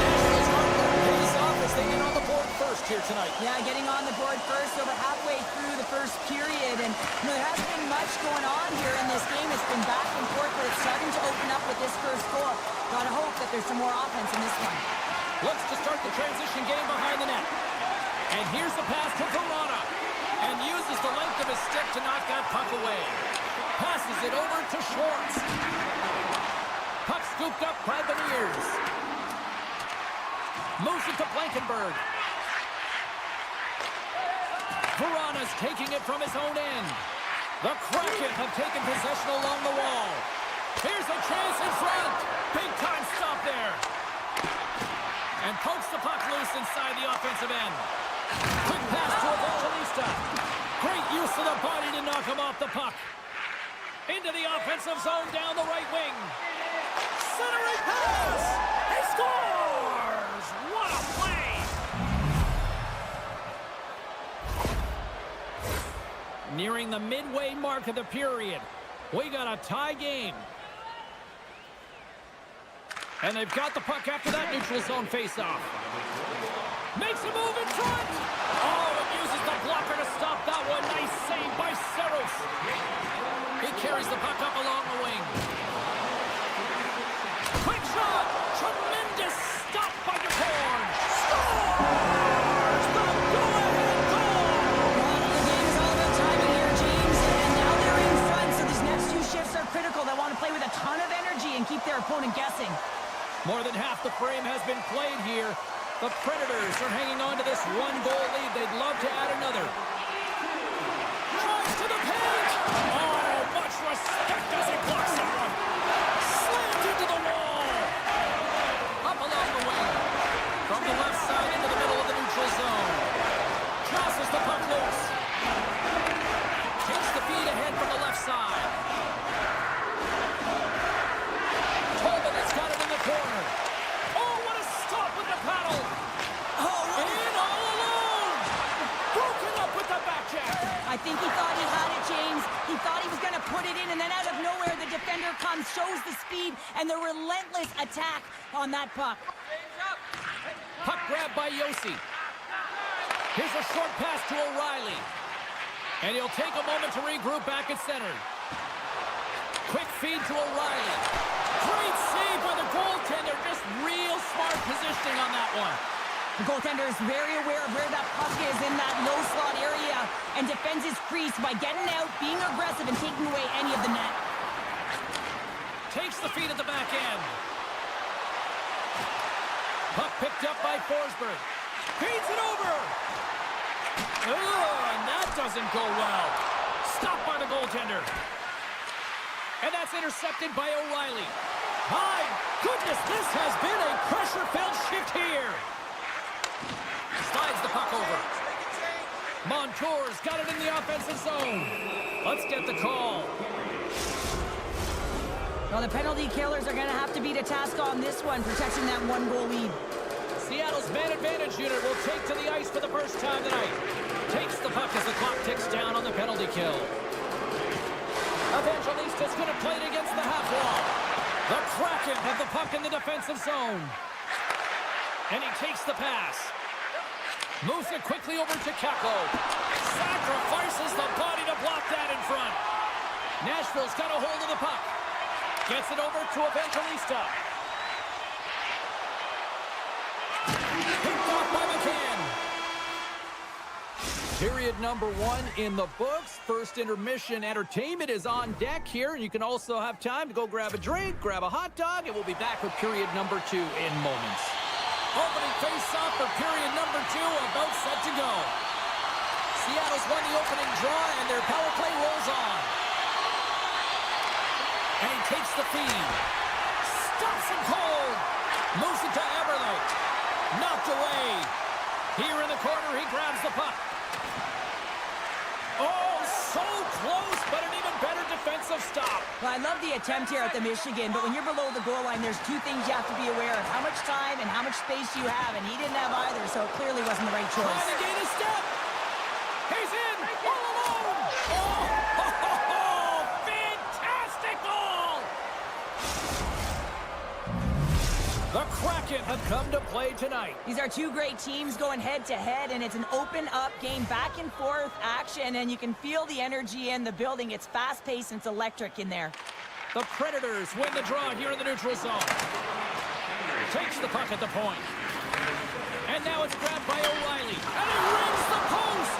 Nashville's hard-work pays off as they get on the board first here tonight. Yeah, getting on the board first over halfway through the first period. And there hasn't been much going on here in this game. It's been back and forth, but it's starting to open up with this first goal. Gotta hope that there's some more offense in this one. Looks to start the transition game behind the net. And here's the pass to Verona. And uses the length of his stick to knock that puck away. Passes it over to Schwartz. Puck scooped up by Beniers. Moves it to Blankenberg. Verona's taking it from his own end. The Kraken have taken possession along the wall. Here's a chance in front. Big time stop there. And pokes the puck loose inside the offensive end. Quick pass to Evangelista. Great use of the body to knock him off the puck. Into the offensive zone down the right wing. Centering pass. He scores! What a play! nearing the midway mark of the period. We got a tie game. And they've got the puck after that neutral zone faceoff. Makes a move in front. Oh, and uses the blocker to stop that one. Nice save by Saros. He carries the puck up along the wing. Quick shot. Tremendous stop by DeCorn. Scores the go-ahead goal. Well, the game is all about timing here, James. And now they're in front, so these next two shifts are critical. They want to play with a ton of energy and keep their opponent guessing. More than half the frame has been played here. The Predators are hanging on to this one-goal lead. They'd love to add another. Drives to the paint. Oh, much respect as he blocks it. Slammed into the wall. Up along the wing. From the left side into the middle of the neutral zone. Crosses the puck loose. Takes the feed ahead from the left side. Tobin has got it in the corner. Oh, what a stop with the paddle. In all alone. Broken up with the back check. I think he thought he had it, James. He thought he was going to put it in, and then out of nowhere, the defender comes, shows the speed, and the relentless attack on that puck. Puck grab by Yossi. Here's a short pass to O'Reilly. And he'll take a moment to regroup back at center. Quick feed to O'Reilly. Great save by the goaltender. Just real smart positioning on that one. The goaltender is very aware of where that puck is in that low slot area and defends his crease by getting out, being aggressive, and taking away any of the net. Takes the feed at the back end. Puck picked up by Forsberg. Feeds it over. Oh, and that doesn't go well. Stopped by the goaltender. And that's intercepted by O'Reilly. My goodness, this has been a pressure-filled shift here. Slides the puck over. Montour's got it in the offensive zone. Let's get the call. Well, the penalty killers are going to have to beat a task on this one, protecting that one-goal lead. Seattle's man advantage unit will take to the ice for the first time tonight. Takes the puck as the clock ticks down on the penalty kill. Evangelista's going to play it against the half wall. The Kraken have the puck in the defensive zone. And he takes the pass. Moves it quickly over to Kako. Sacrifices the body to block that in front. Nashville's got a hold of the puck. Gets it over to Evangelista. Picked off by McCann. Period number 1 in the books. First intermission entertainment is on deck here. You can also have time to go grab a drink, grab a hot dog, and we'll be back with period number 2 in moments. Opening face-off for period number 2, about set to go. Seattle's won the opening draw, and their power play rolls on. And he takes the feed. Stops him cold. Moves it to Eberle. Knocked away. Here in the corner, he grabs the puck. Oh, so close, but an even better defensive stop. Well, I love the attempt here at the Michigan, but when you're below the goal line, there's two things you have to be aware of. How much time and how much space you have, and he didn't have either, so it clearly wasn't the right choice. Trying to gain a step. He's in, all alone. Oh, fantastic goal. The Kraken have come to play tonight. These are two great teams going head-to-head, and it's an open-up game, back-and-forth action, and you can feel the energy in the building. It's fast-paced and it's electric in there. The Predators win the draw here in the neutral zone. Takes the puck at the point. And now it's grabbed by O'Reilly. And he rings the post!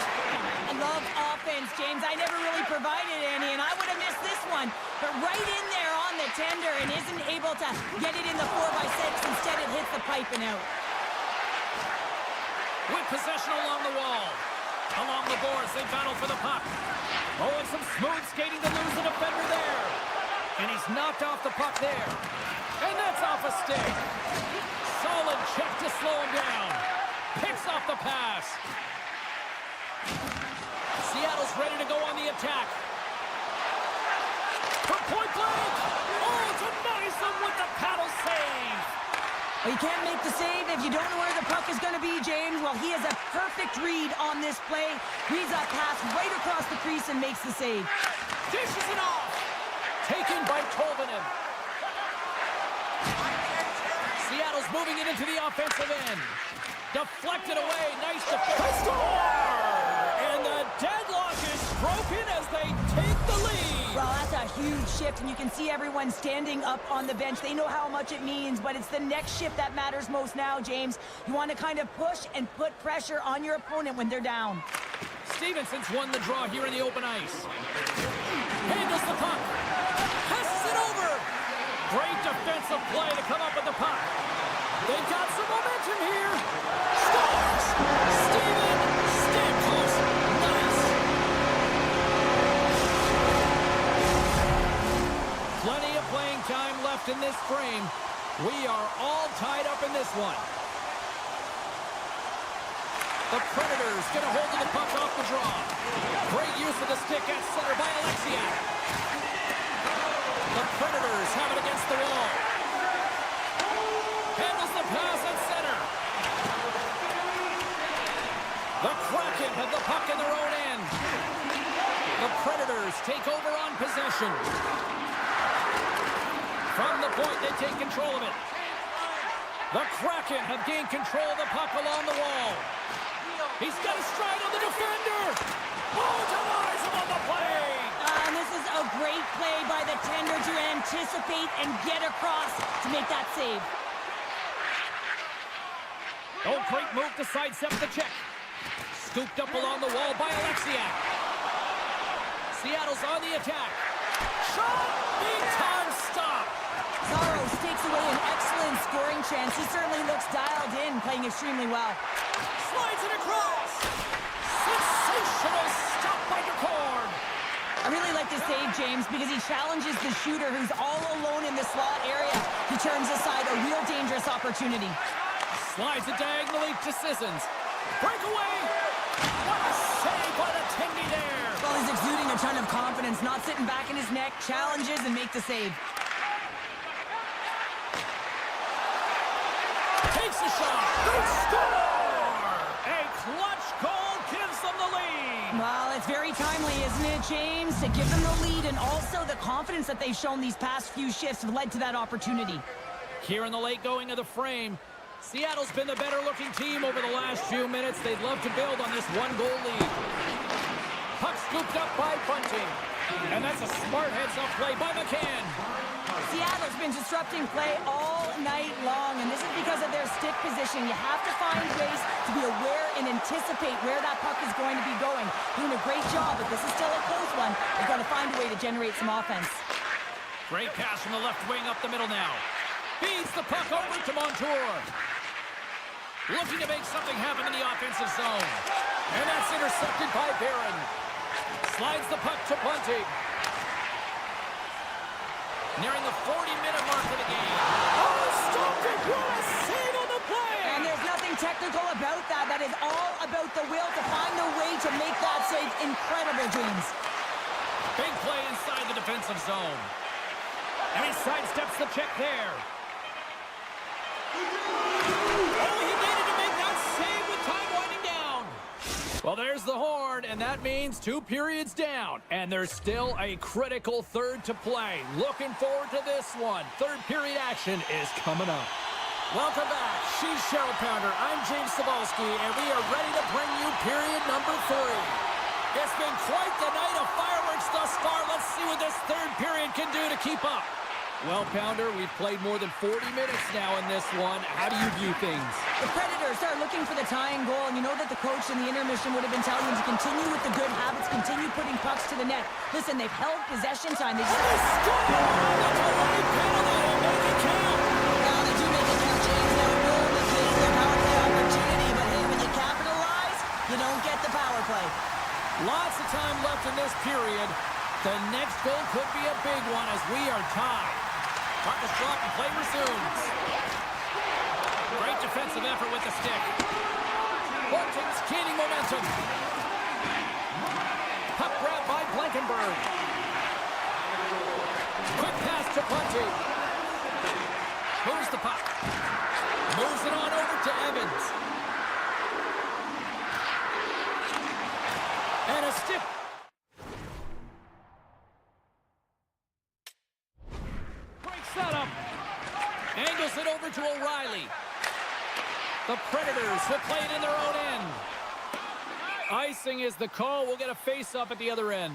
I love offense, James. I never really provided any, and I would have missed this one. But right in there on the tender and isn't able to get it in the 4x6. Instead, it hits the pipe and out. With possession along the wall. Along the boards, they battle for the puck. Oh, and some smooth skating to lose the defender there. And he's knocked off the puck there. And that's off a stick. Solid check to slow him down. Picks off the pass. Seattle's ready to go on the attack. From point blank. Oh, it's a nice one with the paddle save. Well, you can't make the save if you don't know where the puck is going to be, James. Well, he has a perfect read on this play. Reads that pass right across the crease and makes the save. Dishes it off. Taken by Tolvanen. Seattle's moving it into the offensive end. Deflected away. Nice defense. Score! And the deadlock is broken as they take the lead. Well, that's a huge shift, and you can see everyone standing up on the bench. They know how much it means, but it's the next shift that matters most now, James. You want to kind of push and put pressure on your opponent when they're down. Stevenson's won the draw here in the open ice. Handles the puck. Passes it over. Great defensive play to come up with the puck. They've got some momentum here. Scores! Steven Stamkos. Nice. Plenty of playing time left in this frame. We are all tied up in this one. The Predators get a hold of the puck off the draw. Great use of the stick at center by Alexiak. The Predators have it against the wall. Handles the pass at center. The Kraken have the puck in their own end. The Predators take over on possession. From the point, they take control of it. The Kraken have gained control of the puck along the wall. He's got a stride on the defender. Oh, denies him on the play. And this is a great play by the tender to anticipate and get across to make that save. Oh, great move to sidestep the check. Scooped up along the wall by Alexiak. Seattle's on the attack. Shot! Big time stop. Saros takes away an excellent scoring chance. He certainly looks dialed in, playing extremely well. Slides it across. Sensational stop by DeCord. I really like this save, James, because he challenges the shooter who's all alone in the slot area. He turns aside a real dangerous opportunity. Slides it diagonally to Sissons. Breakaway. What a save by the Tindy there. Well, he's exuding a ton of confidence, not sitting back in his neck, challenges and make the save. Takes a shot. They score. A clutch goal gives them the lead. Well, it's very timely, isn't it, James? To give them the lead, and also the confidence that they've shown these past few shifts have led to that opportunity. Here in the late going of the frame, Seattle's been the better-looking team over the last few minutes. They'd love to build on this one-goal lead. Puck scooped up by Bunting. And that's a smart heads-up play by McCann. Seattle's been disrupting play all night long, and this is because of their stick position. You have to find ways to be aware and anticipate where that puck is going to be going. Doing a great job, but this is still a close one. They've got to find a way to generate some offense. Great pass from the left wing up the middle now. Feeds the puck over to Montour. Looking to make something happen in the offensive zone. And that's intercepted by Barron. Slides the puck to Bunting. Nearing the 40-minute mark of the game. Oh, stopped it! What a save on the play! And there's nothing technical about that. That is all about the will to find a way to make that save. Incredible, James. Big play inside the defensive zone. And he sidesteps the check there. Oh, he needed to make that save with time winding down. Well, there's the horn, and that means 2 periods down. And there's still a critical third to play. Looking forward to this one. Third period action is coming up. Welcome back. She's Cheryl Pounder. I'm James Cebulski, and we are ready to bring you period number 3. It's been quite the night of fireworks thus far. Let's see what this third period can do to keep up. Well, Pounder, we've played more than 40 minutes now in this one. How do you view things? The Predators are looking for the tying goal, and you know that the coach in the intermission would have been telling them to continue with the good habits, continue putting pucks to the net. Listen, they've held possession time. They just... Score! That's a late penalty. Make it count. Well, they do make it count, James. Now, it will indicate their power play opportunity, but hey, when you capitalize, you don't get the power play. Lots of time left in this period. The next goal could be a big one as we are tied. Puck is dropped and play resumes. Great defensive effort with the stick. Bunting's gaining momentum. Puck grab by Blankenberg. Quick pass to Bunting. Moves the puck. to Evans. And a stick. Breaks that up. Angles it over to O'Reilly. The Predators will play it in their own end. Icing is the call. We'll get a face-up at the other end.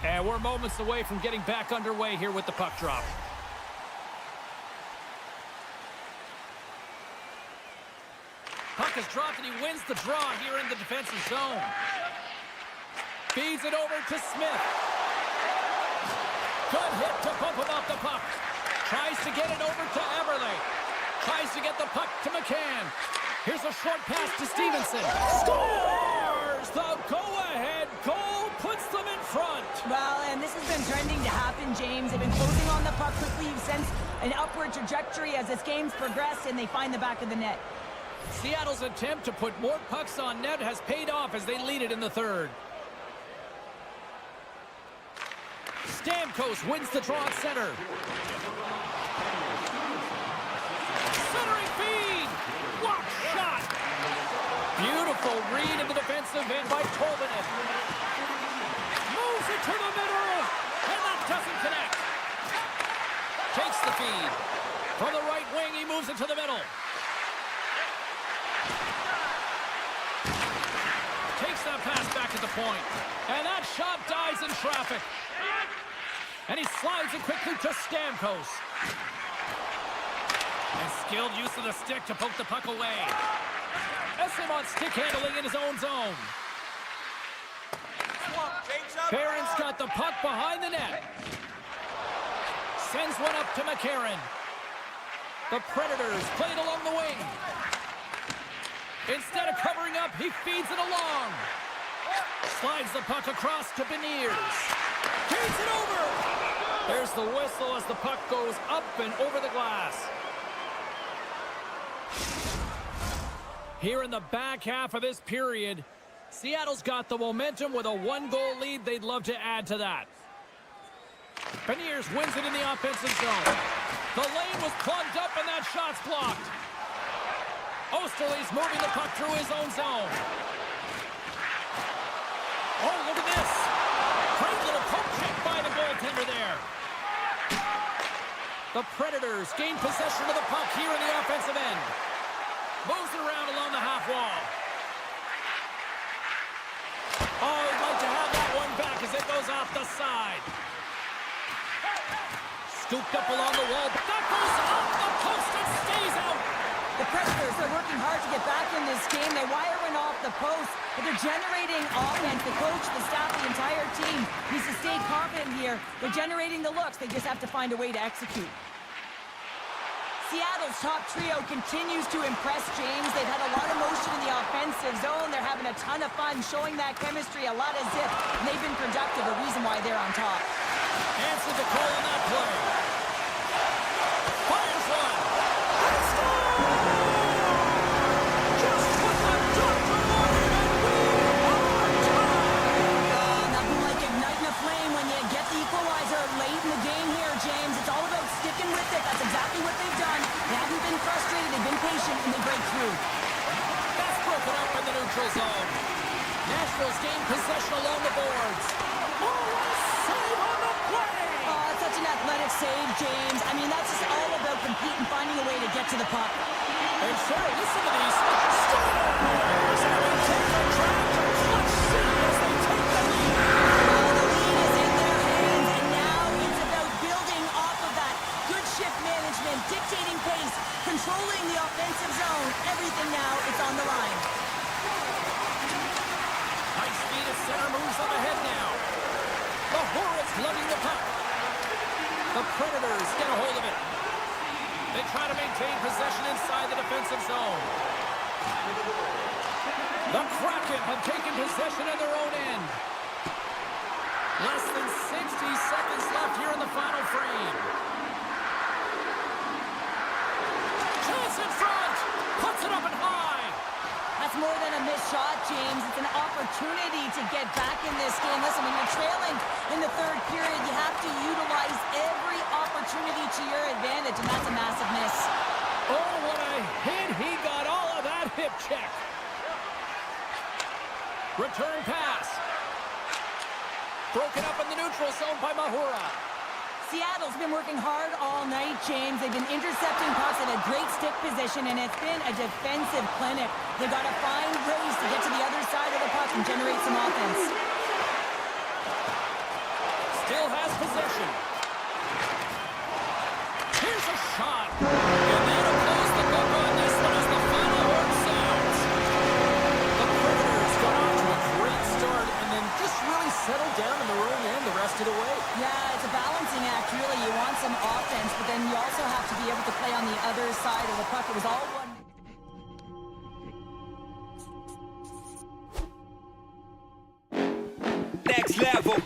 And we're moments away from getting back underway here with the puck drop. Puck is dropped and he wins the draw here in the defensive zone. Feeds it over to Smith. Good hit to bump him off the puck. Tries to get it over to Eberle. Tries to get the puck to McCann. Here's a short pass to Stevenson. Scores! The go-ahead goal puts them in front. Well, and this has been trending to happen, James. They've been closing on the puck quickly. You've sensed an upward trajectory as this game's progressed, and they find the back of the net. Seattle's attempt to put more pucks on net has paid off as they lead it in the third. Stamkos wins the draw at center. Centering feed! Block shot! Beautiful read in the defensive end by Tolvanen. Moves it to the middle, and that doesn't connect. Takes the feed. From the right wing, he moves it to the middle. Takes that pass back at the point. And that shot dies in traffic. And he slides it quickly to Stamkos. And skilled use of the stick to poke the puck away. SM on stick handling in his own zone. Barron's got the puck behind the net. Sends one up to McCarron. The Predators play it along the wing. Instead of covering up, he feeds it along. Slides the puck across to Beniers. Feeds it over. There's the whistle as the puck goes up and over the glass. Here in the back half of this period, Seattle's got the momentum with a one-goal lead. They'd love to add to that. Beniers wins it in the offensive zone. The lane was plugged up and that shot's blocked. Osterley's moving the puck through his own zone. Oh, look at this. Great little poke check by the goaltender there. The Predators gain possession of the puck here in the offensive end. Moves it around along the half wall. Oh, he'd like to have that one back as it goes off the side. Scooped up along the wall, but that goes off the post and stays out. The Predators, they're working hard to get back in this game. They wire one off the post, but they're generating offense. The coach, the staff, the entire team needs to stay confident here. They're generating the looks. They just have to find a way to execute. Seattle's top trio continues to impress, James. They've had a lot of motion in the offensive zone. They're having a ton of fun, showing that chemistry, a lot of zip, and they've been productive, a reason why they're on top. Answered the call on that play. Fires one. And scores! Just what the doctor wanted, and we are tied! Nothing like igniting a flame when you get the equalizer late in the game here, James. It's all about sticking with it. That's exactly what they've done. They haven't been frustrated. They've been patient, and they break through. That's broken up in the neutral zone. Nashville's gained possession along the boards. Oh, what a save on the play! Oh, it's such an athletic save, James. I mean, that's just all about competing, finding a way to get to the puck. And sure, listen to these. Stars! And we take the track to clutch city as they take the lead. Well, the lead is in their hands, and now it's about building off of that. Good shift management, dictating pace, controlling the offensive zone. Everything now is on the line. High speed at center moves up ahead now. The Hornets lugging the puck. The Predators get a hold of it. They try to maintain possession inside the defensive zone. The Kraken have taken possession in their own end. Less than 60 seconds left here in the final frame. Chance in front. Puts it up and high. That's more than a missed shot, James. It's an opportunity to get back in this game. Listen, when you're trailing in the third period, you have to utilize every opportunity to your advantage. with it, and that's a massive miss. Oh, what a hit. He got all of that hip check. Return pass. Broken up in the neutral zone by Mahura. Seattle's been working hard all night, James. They've been intercepting pucks at a great stick position, and it's been a defensive clinic. They've got to find ways to get to the other side of the puck and generate some offense. Still has possession. Here's a shot. And that'll close the book on this one as the final horn sounds. The Predators got off to a great start and then just really settled down in their own end the rest of the way. Yeah, it's a balancing act, really. You want some offense, but then you also have to be able to play on the other side of the puck. It was all one. Next level.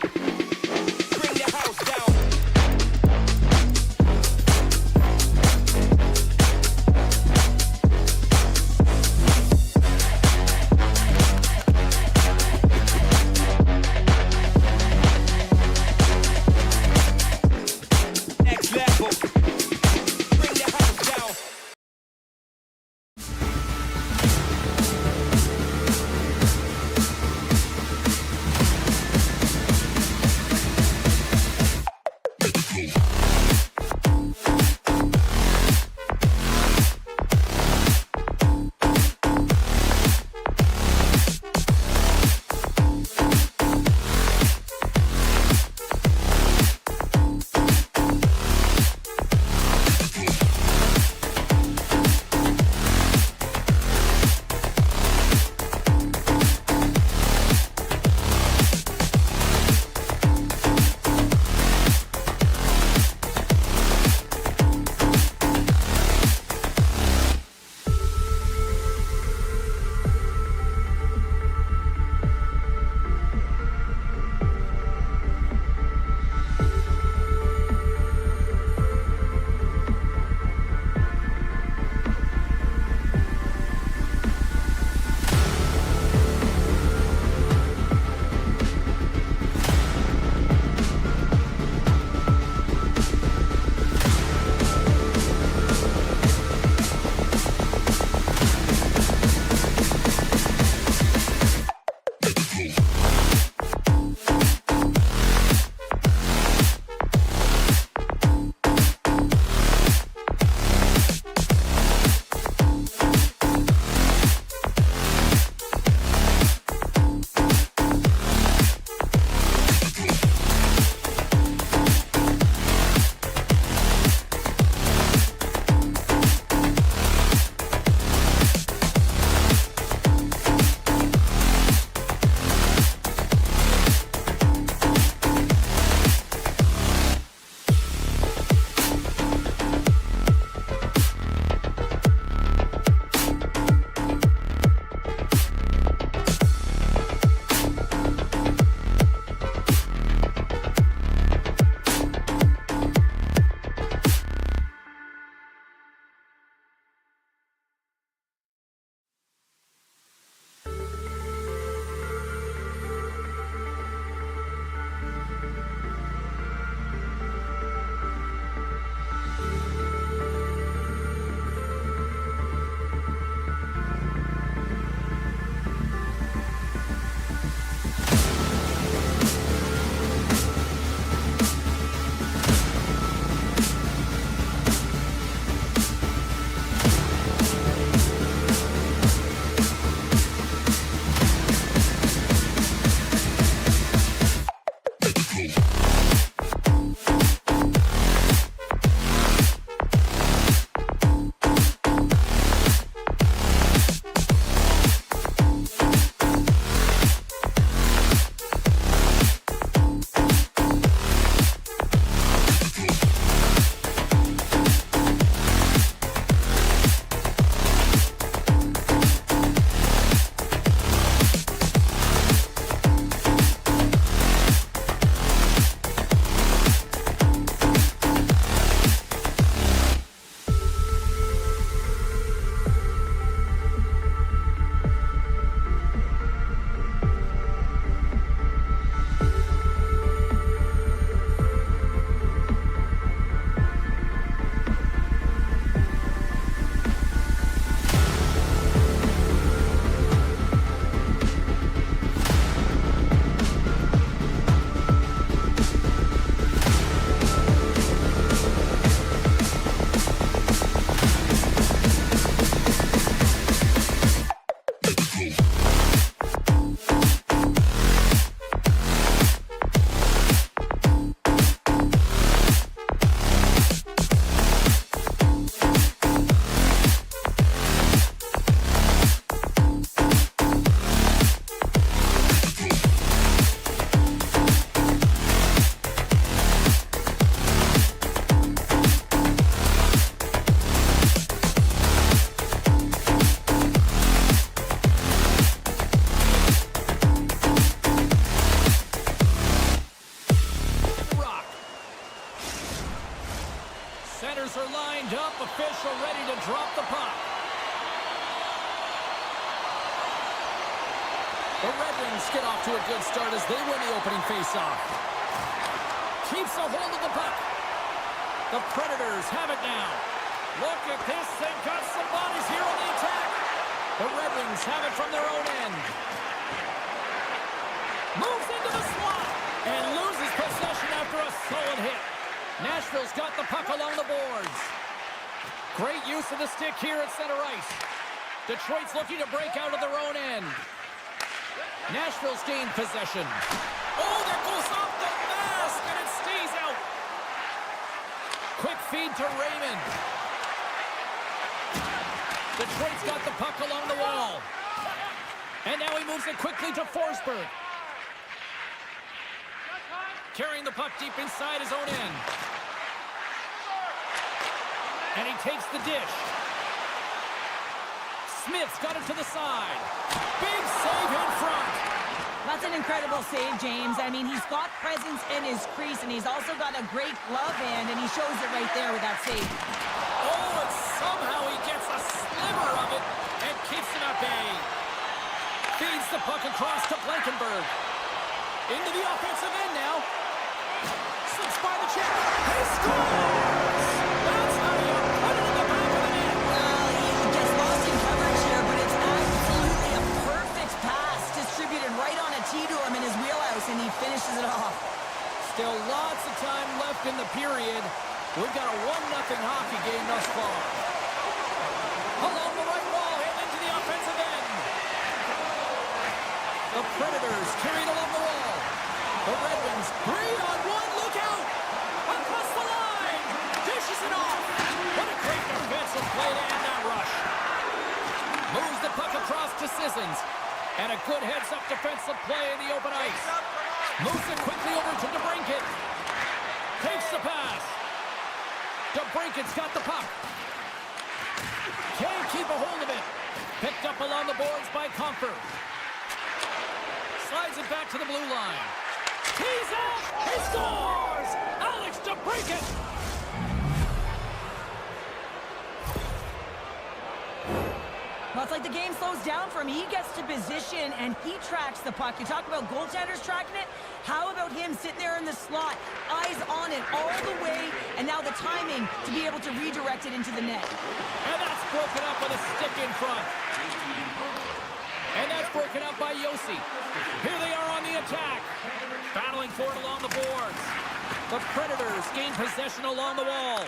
Centers are lined up. Official ready to drop the puck. The Red Wings get off to a good start as they win the opening faceoff. Keeps a hold of the puck. The Predators have it now. Look at this. They've got some bodies here on the attack. The Red Wings have it from their own end. Moves into the slot and loses possession after a solid hit. Nashville's got the puck along the boards. Great use of the stick here at center ice. Detroit's looking to break out of their own end. Nashville's gained possession. Oh, that goes off the mask, and it stays out. Quick feed to Raymond. Detroit's got the puck along the wall. And now he moves it quickly to Forsberg. Carrying the puck deep inside his own end. And he takes the dish. Smith's got it to the side. Big save in front. That's an incredible save, James. I mean, he's got presence in his crease, and he's also got a great glove hand, and he shows it right there with that save. Oh, and somehow he gets a sliver of it and keeps it at bay. Feeds the puck across to Blankenberg. Into the offensive end now. Slips by the check. He scores! That's how you put it in the back of the net. Well, he gets lost in coverage here, but it's absolutely a perfect pass distributed right on a tee to him in his wheelhouse, and he finishes it off. Still lots of time left in the period. We've got a 1-0 hockey game thus far. Along the right wall and into the offensive end. The Predators carried along the wall. The Red Wings 3-on-1. Look out! Across the line! Dishes it off! What a great defensive play to end that rush. Moves the puck across to Sissons. And a good heads-up defensive play in the open ice. Moves it quickly over to DeBrincat. Takes the pass. DeBrincat's got the puck. Can't keep a hold of it. Picked up along the boards by Comfort. Slides it back to the blue line. He's out! He scores! Alex DeBrincat! Well, it's like the game slows down for him. He gets to position, and he tracks the puck. You talk about goaltenders tracking it. How about him sitting there in the slot, eyes on it all the way, and now the timing to be able to redirect it into the net. And that's broken up with a stick in front. And that's broken up by Yossi. Here they are on the attack. Battling for it along the boards. The Predators gain possession along the wall.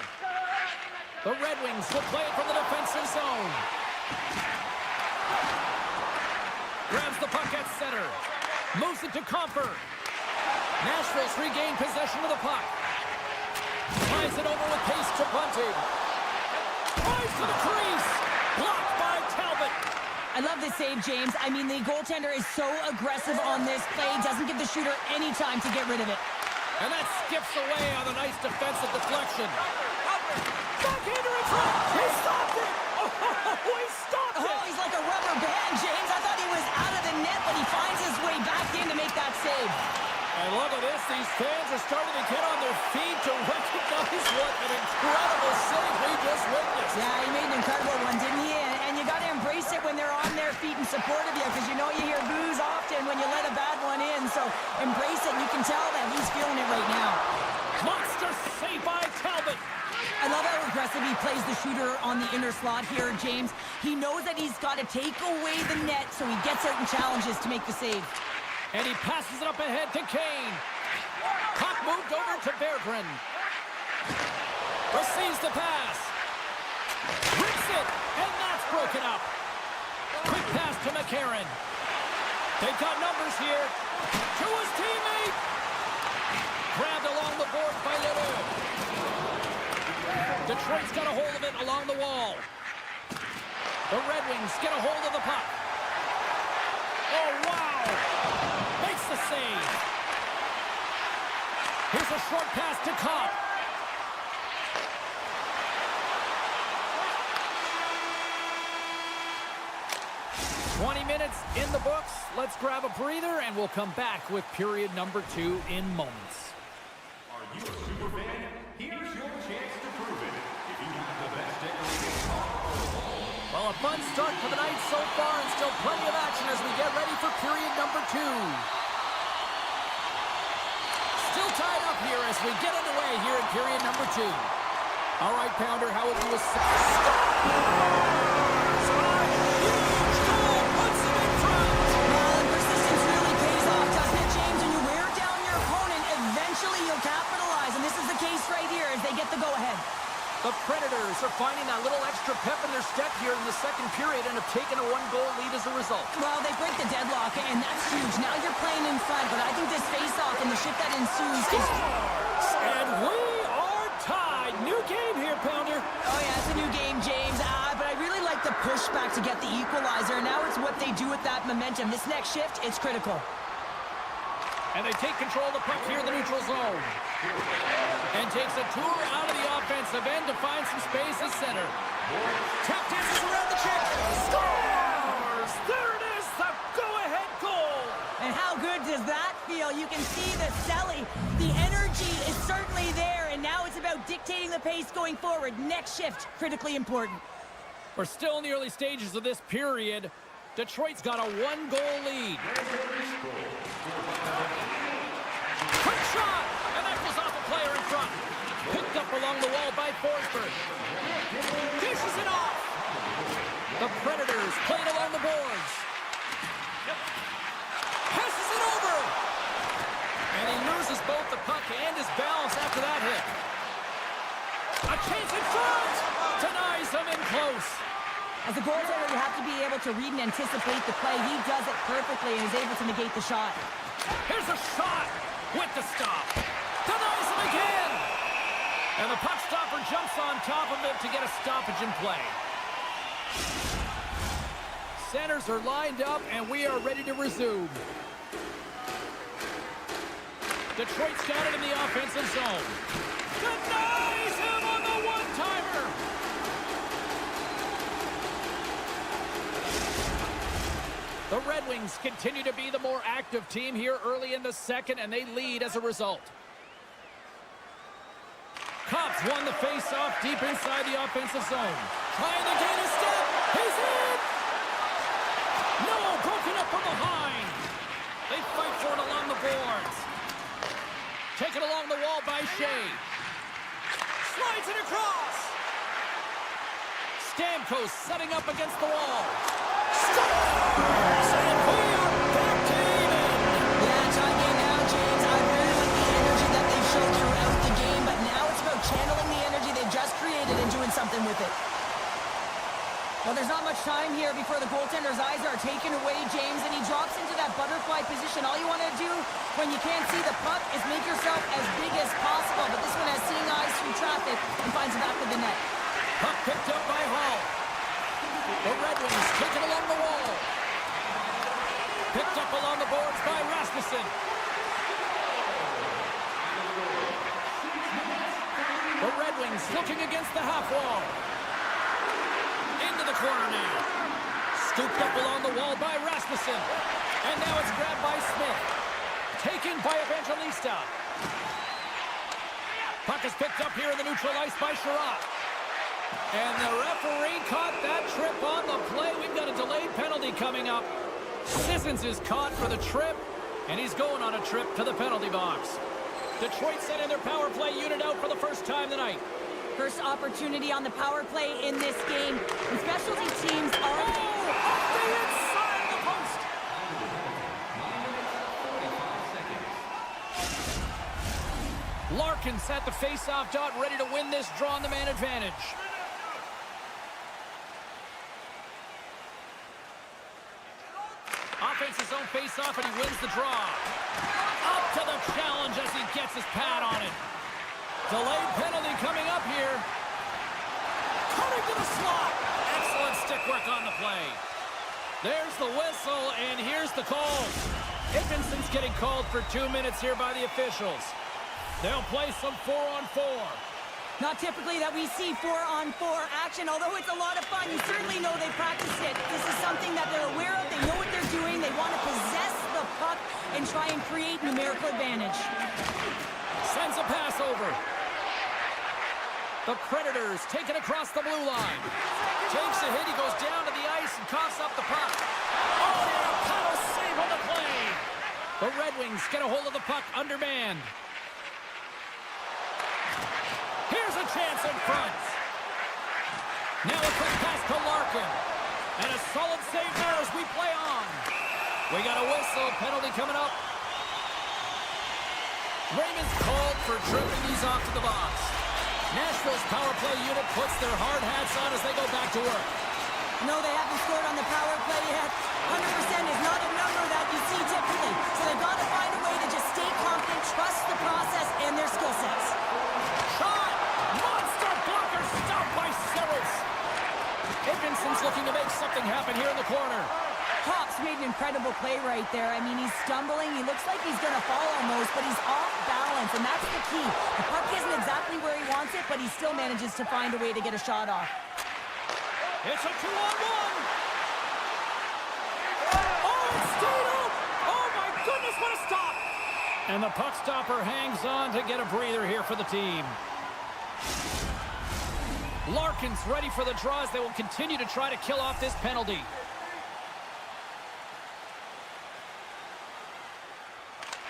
The Red Wings will play it from the defensive zone. Grabs the puck at center. Moves it to Comfort. Nashville's regained possession of the puck. Flies it over with pace to Bunting. Drives to the crease. Blocked by Talbot. I love this save, James. I mean, the goaltender is so aggressive on this play. Doesn't give the shooter any time to get rid of it. And that skips away on a nice defensive deflection. Backhander in front. He stopped it. Oh, he stopped it. Oh, he's like a rubber band, James. I thought he was out of the net, but he finds his way back in to make that save. And look at this. These fans are starting to get on their feet to recognize what an incredible save we just witnessed. Yeah, he made an incredible one, didn't he? And you got to embrace it when they're on their feet in support of you, because you know you hear boos often when you let a bad one in. So embrace it, and you can tell that he's feeling it right now. Monster save by Talbot. I love how aggressive he plays the shooter on the inner slot here, James. He knows that he's got to take away the net, so he gets out and challenges to make the save. And he passes it up ahead to Kane. Puck moved over to Berggren. Receives the pass. Rips it, and that's broken up. Quick pass to McCarron. They've got numbers here. To his teammate. Grabbed along the board by Leroux. Detroit's got a hold of it along the wall. The Red Wings get a hold of the puck. Oh, wow! Makes the save. Here's a short pass to Kopp. "20 minutes in the books. Let's grab a breather, and we'll come back with period number 2 in moments. Are you a super fan? Here's your chance to prove it. a fun start to the night so far, and still plenty of action as we get ready for period number 2. Still tied up here as we get underway here in period number 2. All right, Pounder, how would you assess? Right here as they get the go-ahead. The Predators are finding that little extra pep in their step here in the second period and have taken a 1-goal lead as a result. Well, they break the deadlock, and that's huge. Now you're playing in front, but I think this face-off and the shift that ensues is... And we are tied. New game here, Pounder. Oh, yeah, it's a new game, James. But I really like the pushback to get the equalizer. Now it's what they do with that momentum. This next shift, it's critical. And they take control of the puck here in the neutral zone. And takes a tour out of the offensive end to find some space at center. Tap dances around the check. Scores! There it is, the go-ahead goal. And how good does that feel? You can see the Selly. The energy is certainly there, and now it's about dictating the pace going forward. Next shift, critically important. We're still in the early stages of this period. Detroit's got a 1-goal lead. Quick shot! And that goes off a player in front. Picked up along the wall by Forsberg. Dishes it off. The Predators played along the boards. Passes it over. And he loses both the puck and his balance after that hit. A chance in front. Denies him in close. As a goaltender, you have to be able to read and anticipate the play. He does it perfectly and is able to negate the shot. Here's a shot with the stop. Denies him again. And the puck stopper jumps on top of it to get a stoppage in play. Centers are lined up, and we are ready to resume. Detroit's got it in the offensive zone. Denies him on the one-timer. The Red Wings continue to be the more active team here early in the second, and they lead as a result. Cops won the face-off deep inside the offensive zone. Trying to gain a step. He's in! No, broken up from behind. They fight for it along the boards. Taken along the wall by Shea. Slides it across. Stamkos setting up against the wall. Scores! And we are back to even. Yeah, tie game now, James. I really like the energy that they've shown throughout the game, but now it's about channeling the energy they've just created and doing something with it. Well, there's not much time here before the goaltender's eyes are taken away, James, and he drops into that butterfly position. All you want to do when you can't see the puck is make yourself as big as possible, but this one has seeing eyes through traffic and finds the back of the net. Puck picked up by Hall. The Red Wings taken along the wall. Picked up along the boards by Rasmussen. The Red Wings looking against the half wall. Into the corner now. Scooped up along the wall by Rasmussen. And now it's grabbed by Smith. Taken by Evangelista. Puck is picked up here in the neutral ice by Sherratt. And the referee caught that trip on the play. We've got a delayed penalty coming up. Sissons is caught for the trip, and he's going on a trip to the penalty box. Detroit sending their power play unit out for the first time tonight. First opportunity on the power play in this game. And specialty teams are... Oh! Off the inside of the post! Larkin's at the face-off dot, ready to win this draw on the man advantage. Offense his own face-off, and he wins the draw. Up to the challenge as he gets his pad on it. Delayed penalty coming up here. Cutting to the slot. Excellent stick work on the play. There's the whistle, and here's the call. Higginson's getting called for 2 minutes here by the officials. They'll play some 4-on-4. Not typically that we see 4-on-4 action, although it's a lot of fun. You certainly know they practiced it. This is something that they're aware of. They know what they're doing. They want to possess the puck and try and create numerical advantage. Sends a pass over. The Predators take it across the blue line. Takes a hit, he goes down to the ice and coughs up the puck. Oh, and a power save on the play. The Red Wings get a hold of the puck undermanned. Here's a chance in front. Now a quick pass to Larkin. And a solid save there as we play on. We got a whistle, penalty coming up. Raymond's called for dribbling these off to the box. Nashville's power play unit puts their hard hats on as they go back to work. No, they haven't scored on the power play yet. 100% is not a number that you see typically. So they've got to find a way to just stay confident, trust the process and their skill sets. Shot! Monster blocker stopped by Severus. Edmondson's looking to make something happen here in the corner. Hopp's made an incredible play right there. I mean, he's stumbling. He looks like he's going to fall almost, but he's off balance, and that's the key. The puck isn't exactly where he wants it, but he still manages to find a way to get a shot off. It's a 2-on-1. Oh, it stayed up. Oh, my goodness, what a stop. And the puck stopper hangs on to get a breather here for the team. Larkin's ready for the draws. They will continue to try to kill off this penalty.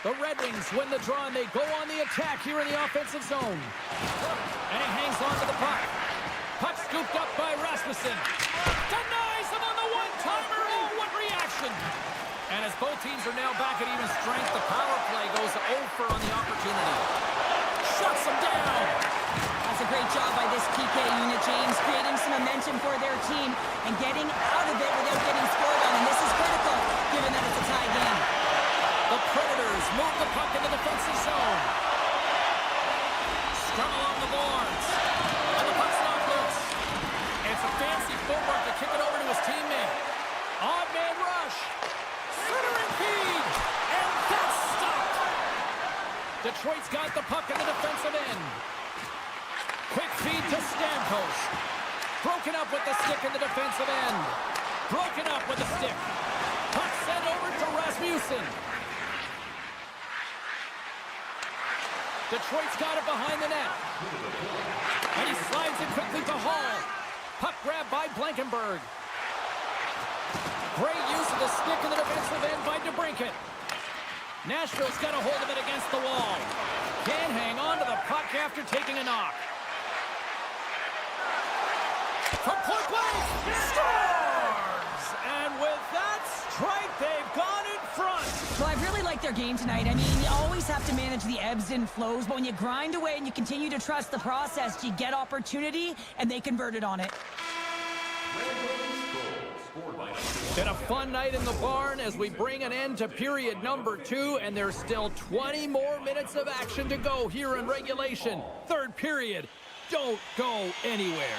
The Red Wings win the draw, and they go on the attack here in the offensive zone. And he hangs on to the puck. Puck scooped up by Rasmussen. Denies him on the one-timer. Oh, what reaction. And as both teams are now back at even strength, the power play goes over on the opportunity. Shuts him down. That's a great job by this PK unit, James, creating some momentum for their team and getting out of it without getting scored on. And this is critical, given that it's a tie game. The Predators move the puck in the defensive zone. Scrum along the boards. And the puck's not loose. It's a fancy footwork to kick it over to his teammate. Odd man rush. Centering feed. And that's stopped. Detroit's got the puck in the defensive end. Quick feed to Stamkos. Broken up with the stick in the defensive end. Broken up with the stick. Puck sent over to Rasmussen. Detroit's got it behind the net. And he slides it quickly to Hall. Puck grab by Blankenberg. Great use of the stick in the defensive end by DeBrincat. Nashville's got a hold of it against the wall. Can't hang on to the puck after taking a knock. From point blank, scores! And with that strike, they've gone in front. Well, I really like their game tonight. I mean, you always have to manage the ebbs and flows, but when you grind away and you continue to trust the process, you get opportunity, and they converted on it. Been a fun night in the barn as we bring an end to period number 2, and there's still 20 more minutes of action to go here in regulation. Third period. Don't go anywhere.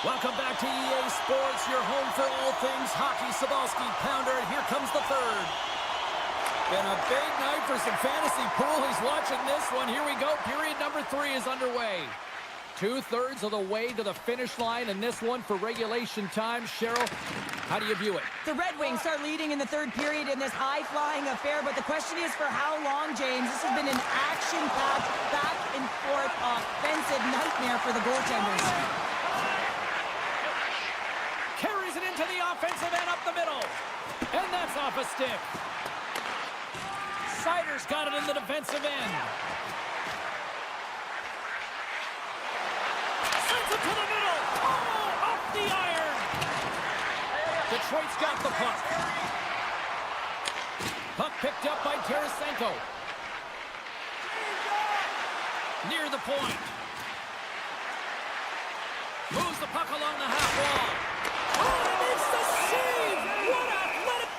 Welcome back to EA Sports, your home for all things hockey. Sabalski, Pounder, and here comes the third. Been a big night for some fantasy pool. He's watching this one. Here we go. Period number 3 is underway. 2/3 of the way to the finish line in this one for regulation time. Cheryl, how do you view it? The Red Wings start leading in the third period in this high-flying affair, but the question is for how long, James? This has been an action-packed, back-and-forth offensive nightmare for the goaltenders. Carries it into the offensive end up the middle. And that's off a stick. Sider's got it in the defensive end. Sends it to the middle. Oh, off the iron. Detroit's got the puck. Puck picked up by Tarasenko. Near the point. Moves the puck along the half wall. Oh, he makes the save! What athletic...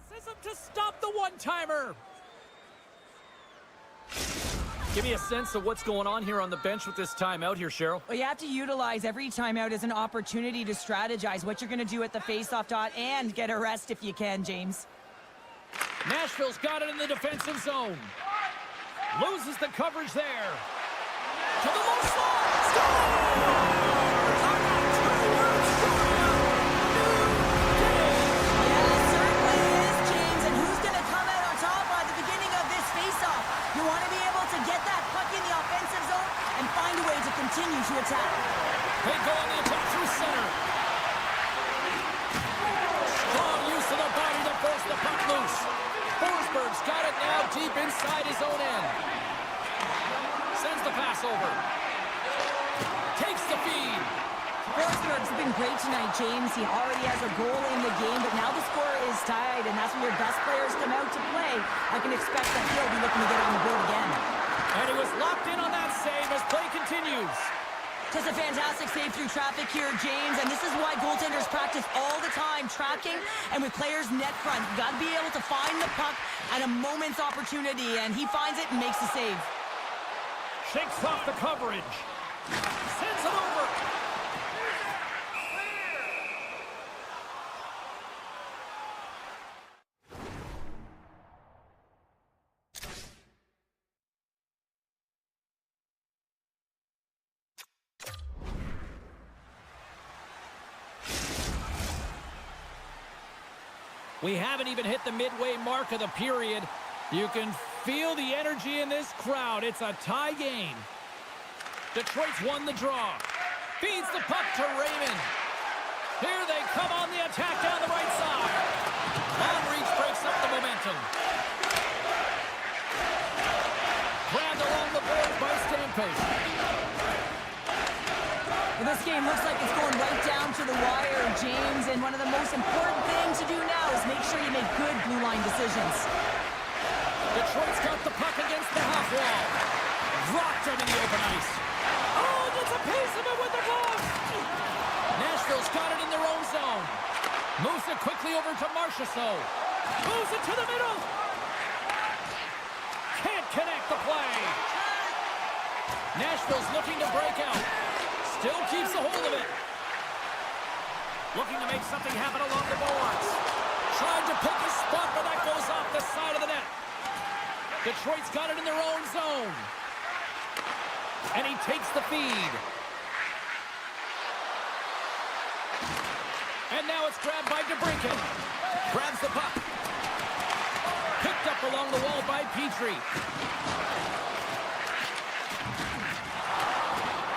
Says him to stop the one-timer. Give me a sense of what's going on here on the bench with this timeout here, Cheryl. Well, you have to utilize every timeout as an opportunity to strategize what you're going to do at the face-off dot and get a rest if you can, James. Nashville's got it in the defensive zone. Loses the coverage there. To the low slot. Scores! deep inside his own end. Sends the pass over. Takes the feed. Forsberg's been great tonight, James. He already has a goal in the game, but now the score is tied, and that's when your best players come out to play. I can expect that he'll be looking to get on the board again. And he was locked in on that save as play continues. Just a fantastic save through traffic here, James, and this is why goaltenders practice all the time, tracking and with players net front. You got to be able to find the puck at a moment's opportunity, and he finds it and makes the save. Shakes off the coverage. Sends it over. We haven't even hit the midway mark of the period. You can feel the energy in this crowd. It's a tie game. Detroit's won the draw. Feeds the puck to Raymond. Here they come on the attack down the right side. Long reach breaks up the momentum. Grabbed along the boards by Stamkos. Well, this game looks like it's going right down to the wire, James, and one of the most important things to do now is make sure you make good blue line decisions. Detroit's got the puck against the half wall. Dropped into the open ice. Oh, gets a piece of it with the glove. Nashville's got it in their own zone. Moves it quickly over to Marchessault. Moves it to the middle. Can't connect the play. Nashville's looking to break out. Still keeps a hold of it. Looking to make something happen along the boards. Trying to pick a spot, but that goes off the side of the net. Detroit's got it in their own zone. And he takes the feed. And now it's grabbed by DeBrincat. Grabs the puck. Picked up along the wall by Petrie.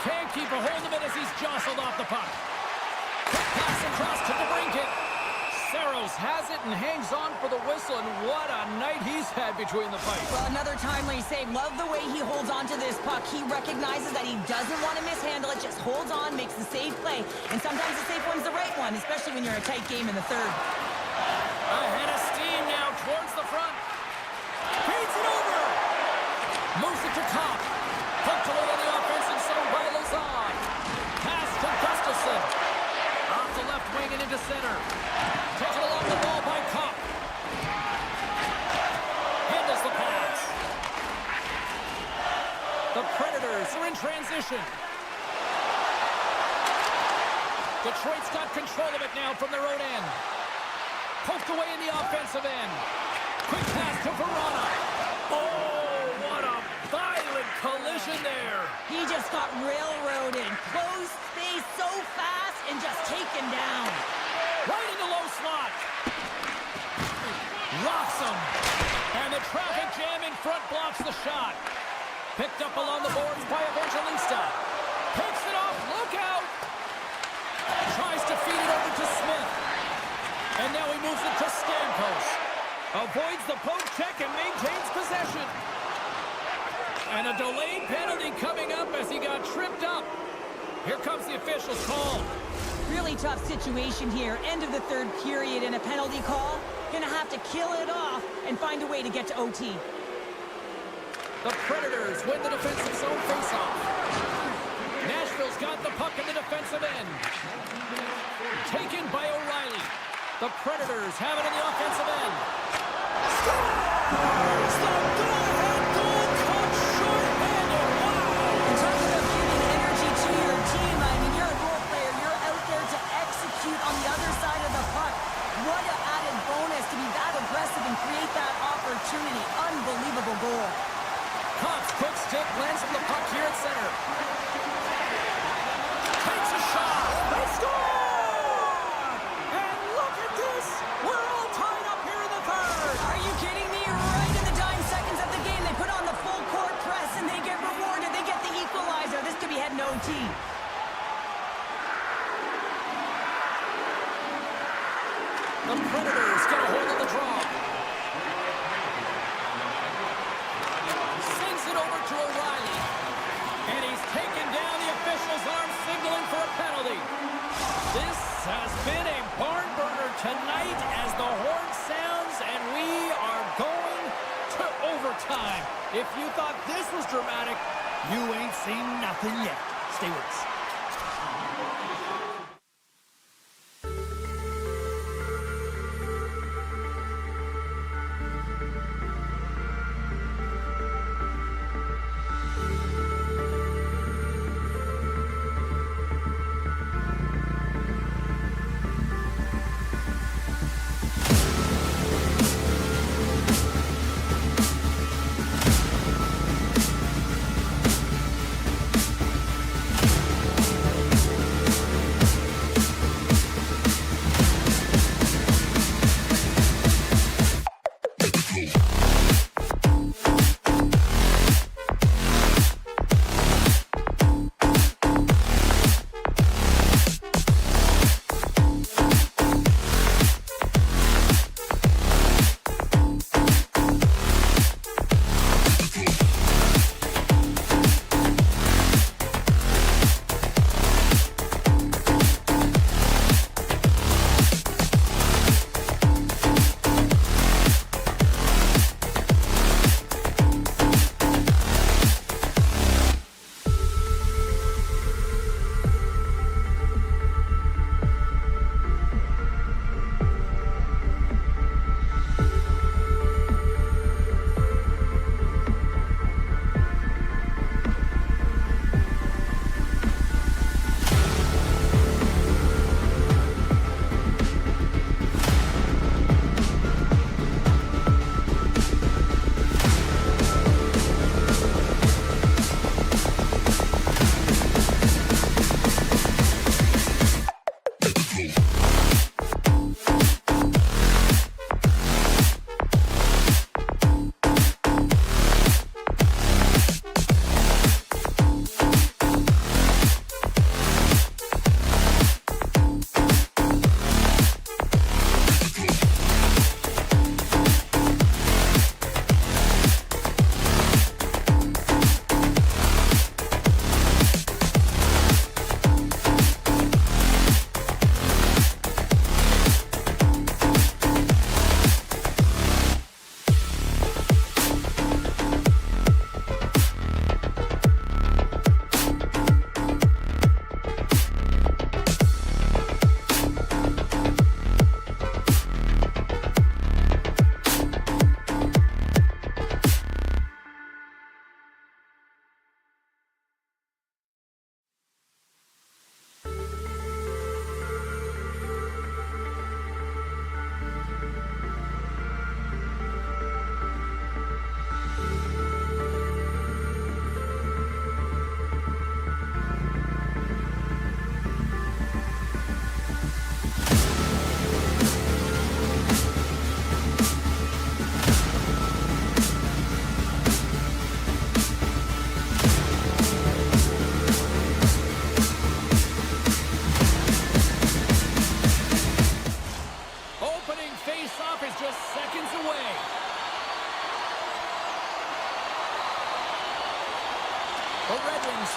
Can't keep a hold of it as he's jostled off the puck. Quick pass across to DeBrincat. Saros has it and hangs on for the whistle, and what a night he's had between the pipes. Well, another timely save. Love the way he holds on to this puck. He recognizes that he doesn't want to mishandle it, just holds on, makes the safe play. And sometimes the safe one's the right one, especially when you're in a tight game in the third. Ahead of steam now towards the front. Feeds it over. Moves it to top. Poked away on the offensive zone by Lazard. Pass to Gustafsson. Off the left wing and into center. Taken along the ball by Kopp. Handles the pass. The Predators are in transition. Detroit's got control of it now from their own end. Poked away in the offensive end. Quick pass to Verona. Oh, what a violent collision there. He just got railroaded. Closed space so fast and just taken down. Right in the low slot. Rocks him. And the traffic jam in front blocks the shot. Picked up along the boards by Evangelista. Picks it off. Look out. Tries to feed it over to Smith. And now he moves it to Stamkos. Avoids the poke check and maintains possession. And a delayed penalty coming up as he got tripped up. Here comes the official's call. Really tough situation here. End of the third period and a penalty call. Gonna have to kill it off and find a way to get to OT. The Predators win the defensive zone faceoff. Nashville's got the puck in the defensive end. Taken by O'Reilly. The Predators have it in the offensive end. Scores! The go-ahead goal caught short-handed. Wow! In terms of giving energy to your team, I mean, you're a goal player. You're out there to execute on the other side of the puck. What an added bonus to be that aggressive and create that opportunity. Unbelievable goal. Cops quick stick lands from the puck here at center. Takes a shot. They score! And look at this. We're all tied up here in the third. Are you kidding me? Right in the dying seconds of the game, they put on the full court press and they get rewarded. They get the equalizer. This could be heading to OT. The Predators get a hold of the draw. has been a barn burner tonight as the horn sounds, and we are going to overtime. If you thought this was dramatic, you ain't seen nothing yet. Stay with us.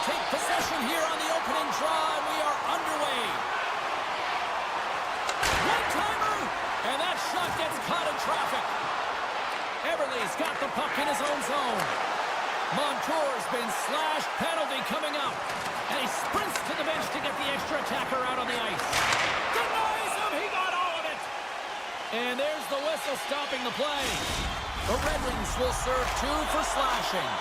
take possession here on the opening draw. We are underway. One-timer, and that shot gets caught in traffic. Everly's got the puck in his own zone. Montour's been slashed, penalty coming up. And he sprints to the bench to get the extra attacker out on the ice. Denies him, he got all of it. And there's the whistle stopping the play. The Red Wings will serve 2 for slashing.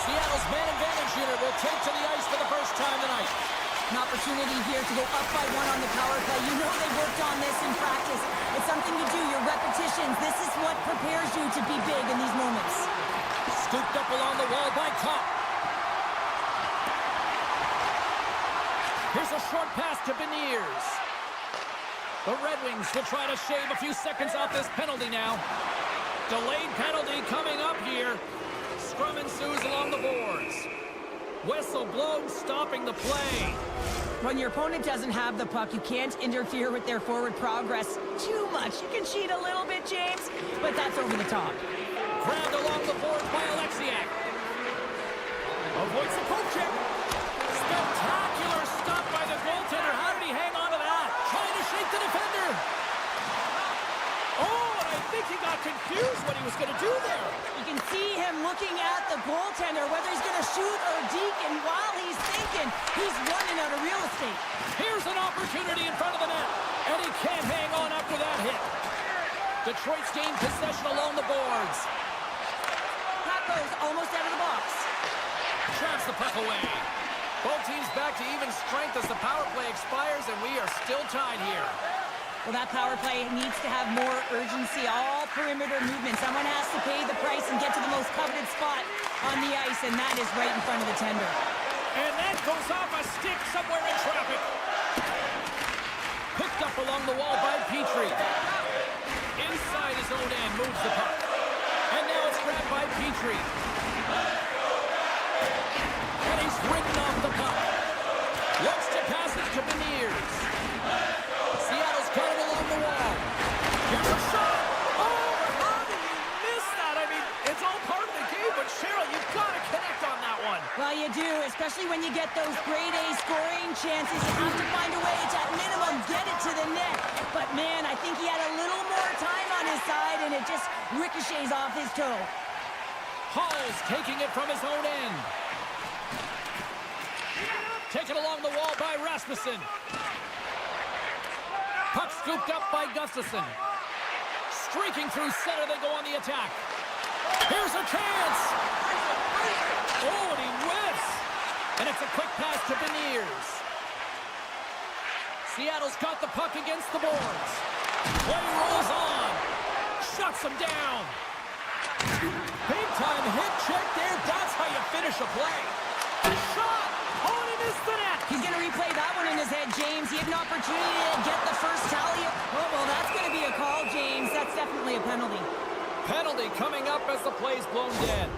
Seattle's man advantage unit will take to the ice for the first time tonight. An opportunity here to go up by 1 on the power play. You know they worked on this in practice. It's something you do, your repetitions. This is what prepares you to be big in these moments. Scooped up along the wall by Kopp. Here's a short pass to Beniers. The Red Wings will try to shave a few seconds off this penalty now. Delayed penalty coming up here. Scrum ensues along the boards. Whistle blown, stopping the play. When your opponent doesn't have the puck, you can't interfere with their forward progress too much. You can cheat a little bit, James, but that's over the top. Grabbed along the boards by Alexiak. Avoids the poke check. Spectacular stop by the goaltender. How did he hang on to that? think he got confused what he was going to do there. You can see him looking at the goaltender, whether he's going to shoot or deke, and while he's thinking, he's running out of real estate. Here's an opportunity in front of the net, and he can't hang on after that hit. Detroit's gained possession along the boards. Paco's almost out of the box. Traps the puck away. Both teams back to even strength as the power play expires, and we are still tied here. Well, that power play needs to have more urgency. All perimeter movement. Someone has to pay the price and get to the most coveted spot on the ice, and that is right in front of the tender. And that goes off a stick somewhere in traffic. Picked up along the wall by Petrie. Inside his own end, moves the puck. And now it's grabbed by Petrie. And he's ridden off the puck. Looks to pass it to Beniers. Seattle's got it along the wall. Here's a shot. Oh, how did he miss that? I mean, it's all part of the game, but Cheryl, you've got to connect on that one. Well, you do, especially when you get those grade A scoring chances. You have to find a way to, at minimum, get it to the net. But, man, I think he had a little more time on his side, and it just ricochets off his toe. Hall's taking it from his own end. Taken along the wall by Rasmussen. Puck scooped up by Gustafsson. Streaking through center, they go on the attack. Here's a chance! Oh, and he whiffs! And it's a quick pass to Beniers. Seattle's got the puck against the boards. Play rolls on. Shuts him down. Big-time hit check there. That's how you finish a play. Shot! Oh, and he missed the net! He's going to replay that one in his head, James. He had an opportunity to get the first tally. Oh, well, that's going to be a call, James. That's definitely a penalty. Penalty coming up as the play's blown dead.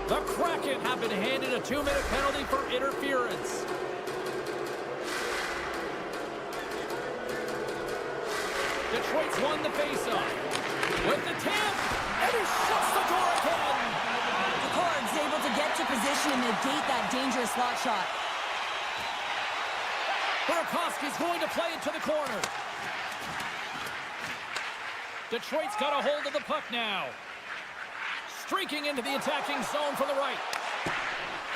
The Kraken have been handed a 2-minute penalty for interference. Detroit's won the faceoff. With the tap, and he shuts the door again. Picard's able to get to position and negate that dangerous slot shot. Burakovsky's going to play it to the corner. Detroit's got a hold of the puck now. Streaking into the attacking zone from the right.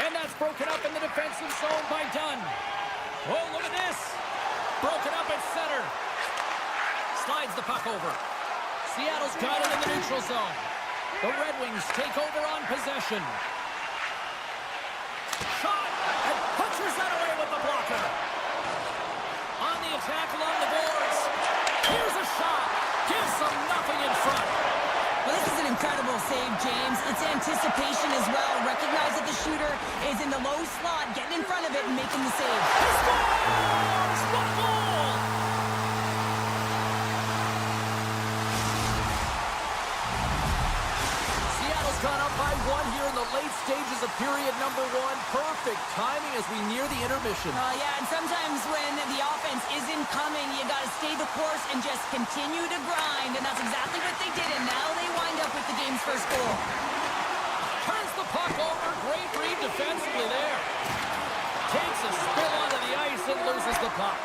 And that's broken up in the defensive zone by Dunn. Oh, look at this. Broken up at center. Slides the puck over. Seattle's got it in the neutral zone. The Red Wings take over on possession. Shot! And punches that away with the blocker. On the attack along the boards. Here's a shot. Gives them nothing in front. Well, this is an incredible save, James. It's anticipation as well. Recognize that the shooter is in the low slot, getting in front of it and making the save. He scores! What a goal! Seattle's gone up by 1 here in the late stages of period number 1. Perfect timing as we near the intermission. Yeah, and sometimes when the offense isn't coming, you got to stay the course and just continue to grind, and that's exactly what they did, and now they wind up with the game's first goal. Turns the puck over. Great read defensively there. Takes a spill onto the ice and loses the puck.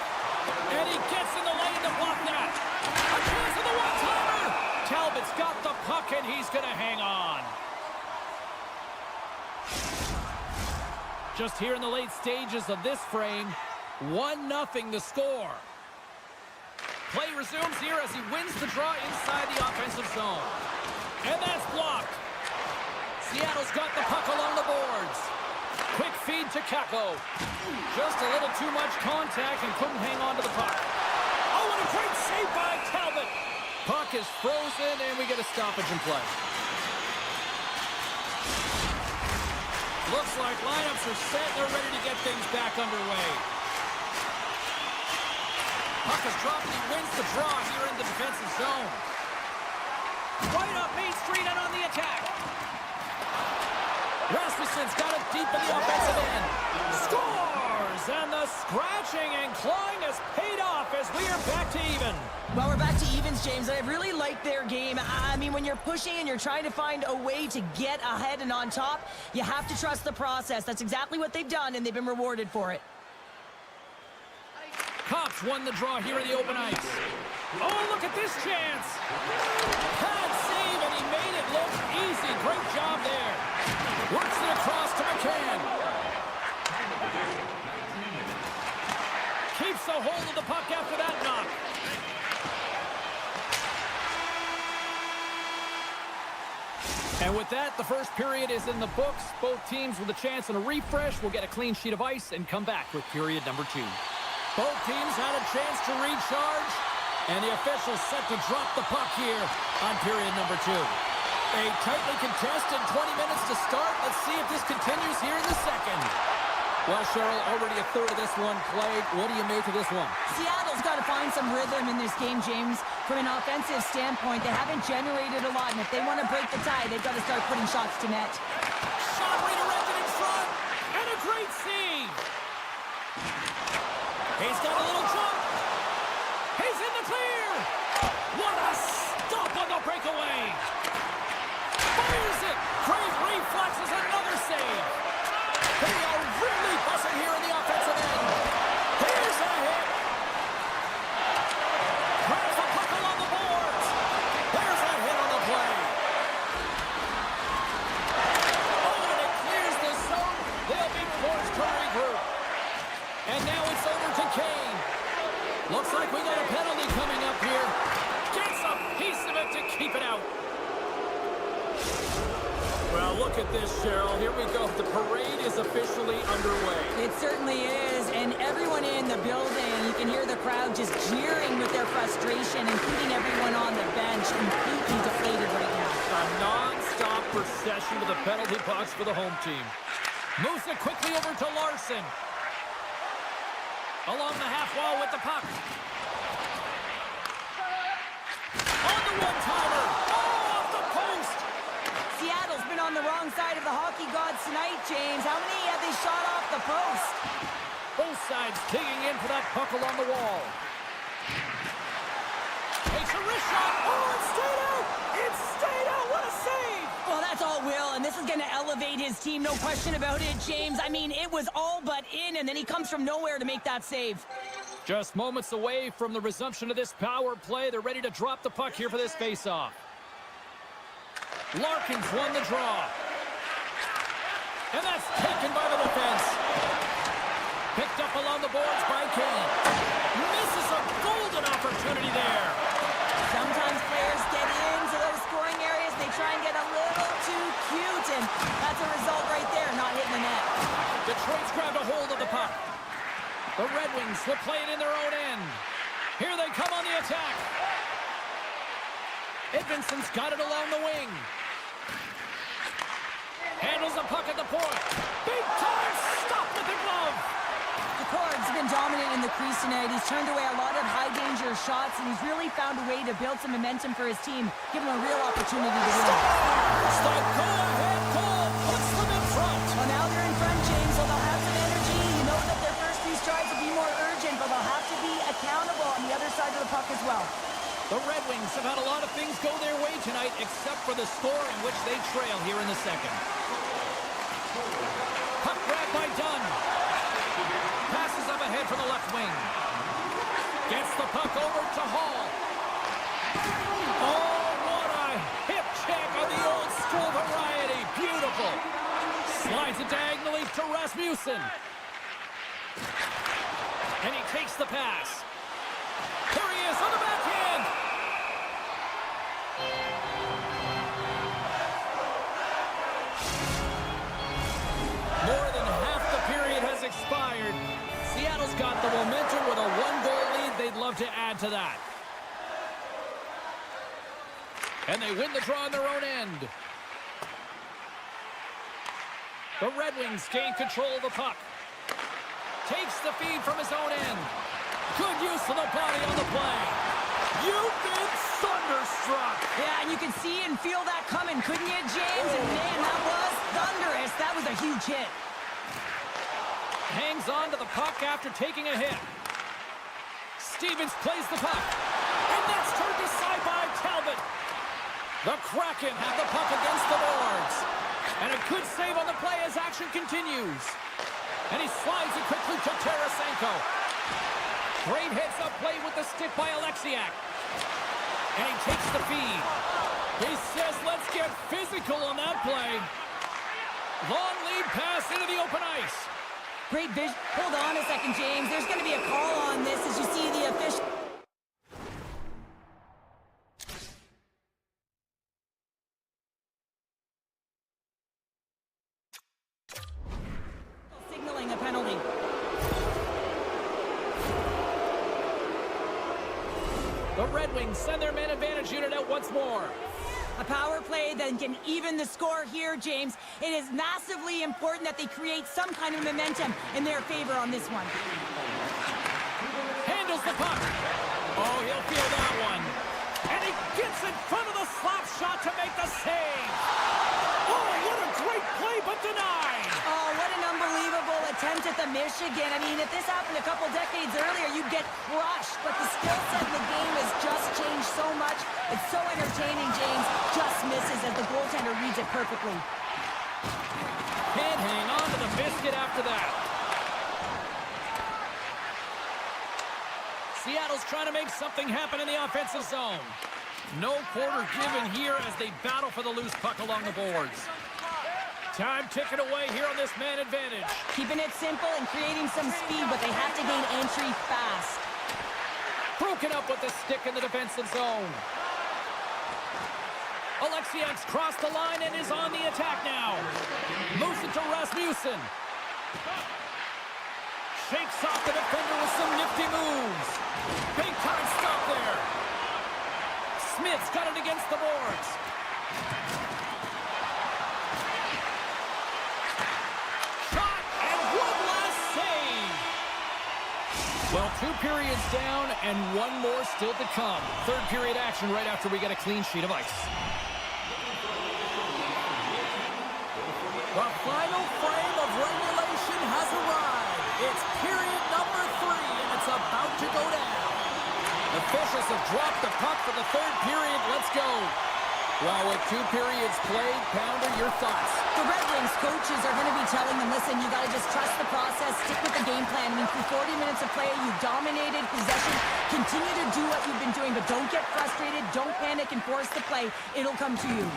And he gets in the lane to block that. A chance of the one-timer. Talbot's got the puck, and he's going to hang on. Just here in the late stages of this frame, 1-0 the score. Play resumes here as he wins the draw inside the offensive zone. And that's blocked. Seattle's got the puck along the boards. Quick feed to Kakko. Just a little too much contact and couldn't hang on to the puck. Oh, and a great save by Talbot. Puck is frozen, and we get a stoppage in play. Looks like lineups are set. They're ready to get things back underway. Puck is dropped, and he wins the draw here in the defensive zone. Right up Main Street and on the attack. Rasmussen's got it deep in the offensive end. Scores! And the scratching and clawing has paid off as we are back to even. Well, we're back to evens, James. I really like their game. I mean, when you're pushing and you're trying to find a way to get ahead and on top, you have to trust the process. That's exactly what they've done, and they've been rewarded for it. Cops won the draw here in the open ice. Oh, look at this chance. Pad save, and he made it look easy. Great job there. Works it across to McCann. Keeps a hold of the puck after that knock. And with that, the first period is in the books. Both teams with a chance and a refresh will get a clean sheet of ice and come back with period number 2. Both teams had a chance to recharge, and the officials set to drop the puck here on period number 2. A tightly contested 20 minutes to start. Let's see if this continues here in the second. Well, Cheryl, already a third of this one played. What do you make of this one? Seattle's got to find some rhythm in this game, James. From an offensive standpoint, they haven't generated a lot, and if they want to break the tie, they've got to start putting shots to net. Shot redirected in front, and a great save. He's got a little jump. He's in the clear. What a stop on the breakaway. Fires it. Great reflexes, another save. They are really buzzing here in the offensive end. Here's a hit. Grabs the puck along the boards. There's a hit on the play. Oh, and it clears the zone. They'll be forced to regroup. And now it's over to Kane. Looks like we got a penalty coming up here. Gets a piece of it to keep it out. Well, look at this, Cheryl. Here we go. The parade is officially underway. It certainly is, and everyone in the building, you can hear the crowd just jeering with their frustration, including everyone on the bench, completely deflated right now. A non-stop procession to the penalty box for the home team. Moves it quickly over to Larson. Along the half wall with the puck. On the one-timer. Oh, off the post. Seattle's been on the wrong side of the hockey gods tonight, James. How many have they shot off the post? Both sides digging in for that puck along the wall. Takes a wrist shot. Oh, it stayed out. It stayed out. What a save. Well, that's all Will, and this is going to elevate his team, no question about it, James. I mean, it was all but in, and then he comes from nowhere to make that save. Just moments away from the resumption of this power play. They're ready to drop the puck here for this face-off. Larkin's won the draw. And that's taken by the defense. Picked up along the boards by Kane. Misses a golden opportunity there. Sometimes players get into those scoring areas. They try and get a little too cute, and that's a result right there, not hitting the net. Detroit's grabbed a hold of the puck. The Red Wings will play it in their own end. Here they come on the attack. Edmondson's got it along the wing. Handles the puck at the point. Big time stop with the glove. Decor's been dominant in the crease tonight. He's turned away a lot of high-danger shots, and he's really found a way to build some momentum for his team, give him a real opportunity to win. The go-ahead goal puts them in front. Well, now they're in front, James, so they'll have some energy. You know that their first few strides will be more urgent, but they'll have to be accountable on the other side of the puck as well. The Red Wings have had a lot of things go their way tonight, except for the score in which they trail here in the second. Puck grab by Dunn. Passes up ahead from the left wing. Gets the puck over to Hall. Oh, what a hip check on the old school variety. Beautiful. Slides it diagonally to Rasmussen. And he takes the pass. Here he is on the backhand. More than half the period has expired. Seattle's got the momentum with a one-goal lead. They'd love to add to that. And they win the draw on their own end. The Red Wings gain control of the puck. Takes the feed from his own end. Good use of the body on the play. You've been thunderstruck. Yeah, and you can see and feel that coming, couldn't you, James? And man, that was thunderous. That was a huge hit. Hangs on to the puck after taking a hit. Stevens plays the puck. And that's turned aside by Talbot. The Kraken have the puck against the boards. And a good save on the play as action continues. And he slides it quickly to Tarasenko. Great heads-up play with the stick by Alexiak. And he takes the feed. He says, let's get physical on that play. Long lead pass into the open ice. Great vision. Hold on a second, James. There's going to be a call on this as you see the official signaling a penalty. The Red Wings send their man advantage unit out once more. A power play that can even the score here, James. It is massively important that they create some kind of momentum in their favor on this one. Handles the puck. Oh, he'll feel that one. And he gets in front of the slap shot to make the save. Oh, what a great play, but denied. Oh, what an unbelievable attempt at the Michigan. I mean, if this happened a couple decades earlier, you'd get crushed. But the skill set in the game has just changed so much. It's so entertaining, James. Just misses as the goaltender reads it perfectly. Can't hang on to the biscuit after that. Seattle's trying to make something happen in the offensive zone. No quarter given here as they battle for the loose puck along the boards. Time ticking away here on this man advantage. Keeping it simple and creating some speed, but they have to gain entry fast. Broken up with the stick in the defensive zone. Alexiak's crossed the line and is on the attack now. Moves it to Rasmussen. Shakes off the defender with some nifty moves. Big time stop there. Smith's got it against the boards. Shot and one last save. Well, 2 periods down and 1 more still to come. Third period action right after we get a clean sheet of ice. The final frame of regulation has arrived. It's period number 3, and it's about to go down. Officials have dropped the puck for the third period. Let's go. Well, with 2 periods played, Pounder, your thoughts? The Red Wings coaches are going to be telling them, listen, you got to just trust the process, stick with the game plan. I mean, through 40 minutes of play, you dominated possession. Continue to do what you've been doing, but don't get frustrated. Don't panic and force the play. It'll come to you.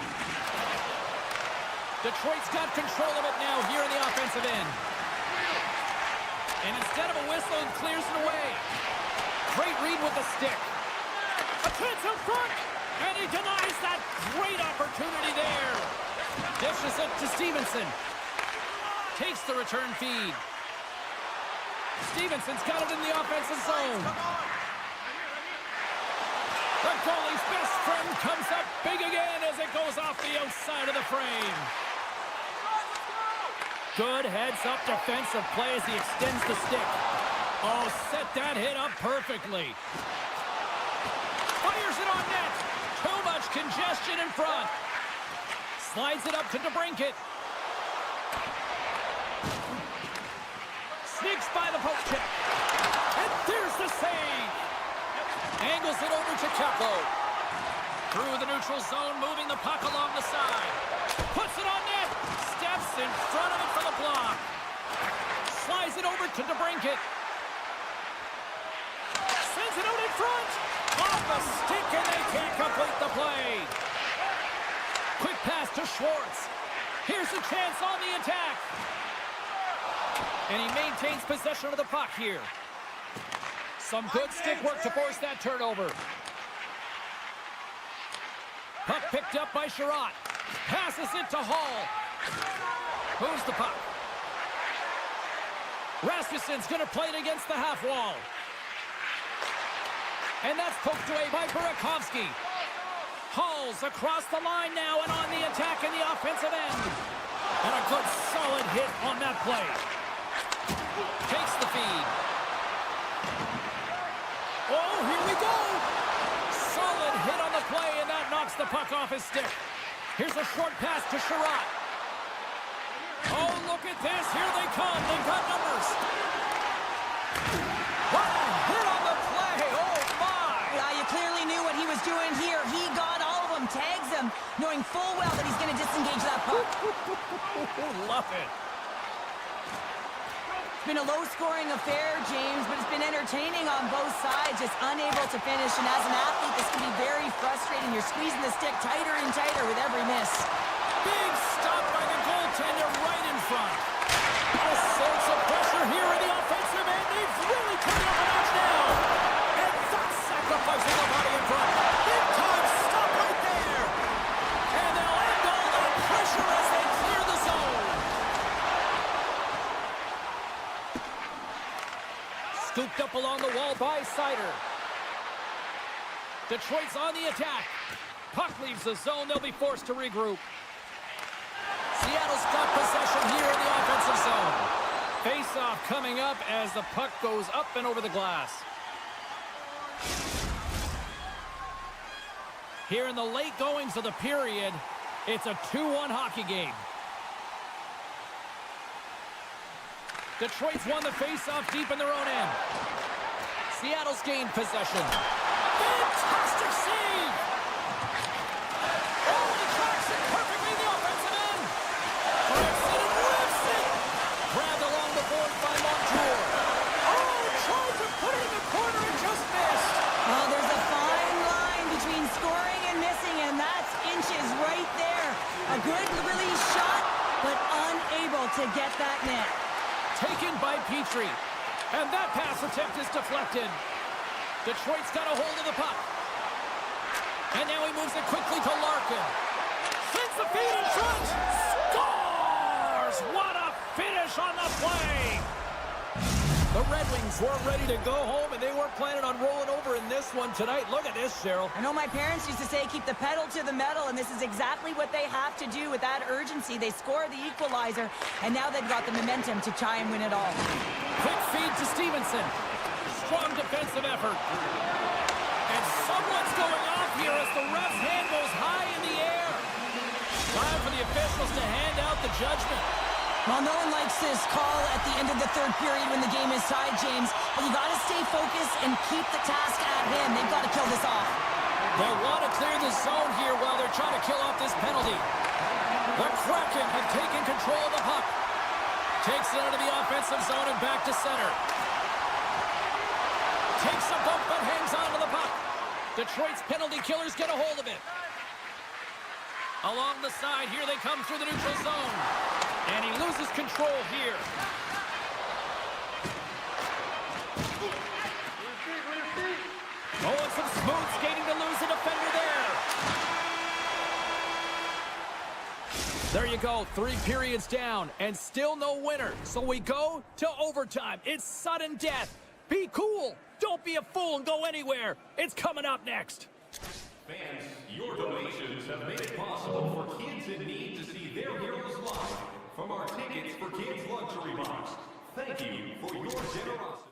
Detroit's got control of it now here in the offensive end. And instead of a whistle, it clears it away. Great read with the stick. A chance in front, and he denies that great opportunity there. Dishes it to Stevenson. Takes the return feed. Stevenson's got it in the offensive zone. The goalie's best friend comes up big again as it goes off the outside of the frame. Good heads-up defensive play as he extends the stick. Oh, set that hit up perfectly. Fires it on net. Too much congestion in front. Slides it up to DeBrincat. Sneaks by the poke check. And there's the save. Angles it over to Keplo. Through the neutral zone, moving the puck along the side. Puts it on net. Steps in front of it for the block. Slides it over to DeBrincat. Sends it out in front. Off the stick, and they can't complete the play. Quick pass to Schwartz. Here's a chance on the attack. And he maintains possession of the puck here. Some good stick work to force that turnover. Puck picked up by Sherratt. Passes it to Hall. Moves the puck. Rasmussen's going to play it against the half wall. And that's poked away by Burakovsky. Hall's across the line now and on the attack in the offensive end. And a good solid hit on that play. Takes the feed. Oh, here we go. Solid hit on the play, and that knocks the puck off his stick. Here's a short pass to Sherratt. Oh, look at this. Here they come. They've got numbers. What a hit on the play. Oh, my. Yeah, you clearly knew what he was doing here. He got all of them, tags them, knowing full well that he's going to disengage that puck. Love it. It's been a low-scoring affair, James, but it's been entertaining on both sides, just unable to finish. And as an athlete, this can be very frustrating. you're squeezing the stick tighter and tighter with every miss. Big stop by the goaltender right in front. All sorts of pressure here in the offensive end. They've really turned up a notch now. And that's sacrificing the body in front. Big time stop right there. And they'll end all that pressure as they clear the zone. Scooped up along the wall by Sider. Detroit's on the attack. Puck leaves the zone. They'll be forced to regroup. Seattle's got possession here in the offensive zone. Face-off coming up as the puck goes up and over the glass. Here in the late goings of the period, it's a 2-1 hockey game. Detroit's won the face-off deep in their own end. Seattle's gained possession. Fantastic save! Oh, he tracks it perfectly in the offensive end. Rips it and rips it. Grabbed along the board by Montour. Oh, tried to put it in the corner and just missed. Well, there's a fine line between scoring and missing, and that's inches right there. A good release shot, but unable to get that net. Taken by Petrie. And that pass attempt is deflected. Detroit's got a hold of the puck. And now he moves it quickly to Larkin. Sends the feed in front. Scores! What a finish on the play! The Red Wings were ready to go home, and they weren't planning on rolling over in this one tonight. Look at this, Cheryl. I know my parents used to say keep the pedal to the metal, and this is exactly what they have to do with that urgency. They score the equalizer, and now they've got the momentum to try and win it all. Quick feed to Stevenson. Strong defensive effort. And someone's going off here as the ref's hand goes high in the air. Time for the officials to hand out the judgment. Well, no one likes this call at the end of the third period when the game is tied, James. But you got to stay focused and keep the task at hand. They've got to kill this off. They want to clear the zone here while they're trying to kill off this penalty. The Kraken have taken control of the puck. Takes it out of the offensive zone and back to center. Takes a bump but hangs on to the puck. Detroit's penalty killers get a hold of it. Along the side, here they come through the neutral zone. And he loses control here. Oh, and some smooth skating to lose a defender there. There you go, 3 periods down, and still no winner. So we go to overtime. It's sudden death. Be cool. Don't be a fool and go anywhere. It's coming up next. Fans, your donations have made it possible for kids in need to see their heroes live from our Tickets for Kids luxury box. Thank you for your generosity.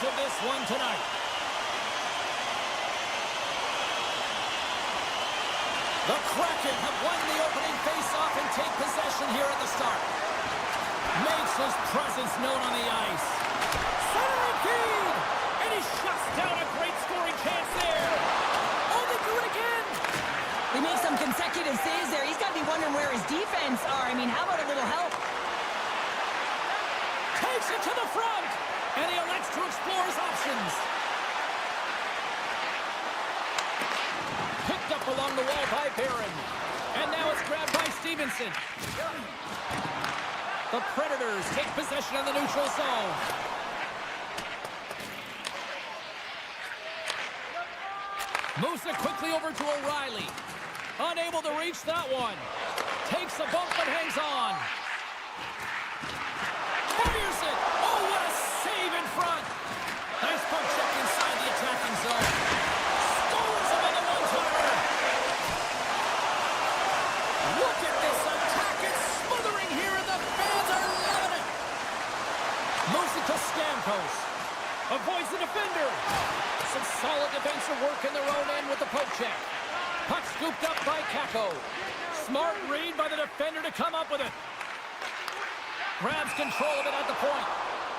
of this one tonight. The Kraken have won the opening face-off and take possession here at the start. Makes his presence known on the ice. Centering feed! And he shuts down a great scoring chance there. Oh, they do it again! They make some consecutive saves there. He's got to be wondering where his defense are. I mean, how about a little help? Takes it to the front, and he elects to explore his options. Picked up along the wall by Barron, and now it's grabbed by Stevenson. The Predators take possession of the neutral zone. Moves it quickly over to O'Reilly. Unable to reach that one. Takes a bump but hangs on. Fires it! Oh, what a save in front! Nice puck check inside the attacking zone. Scores him on the one-timer! Look at this attack! It's smothering here, and the fans are loving it! Moves it to Stamkos. Avoids the defender. Some solid defensive work in their own end with the poke check. Puck scooped up by Kako. Smart read by the defender to come up with it. Grabs control of it at the point.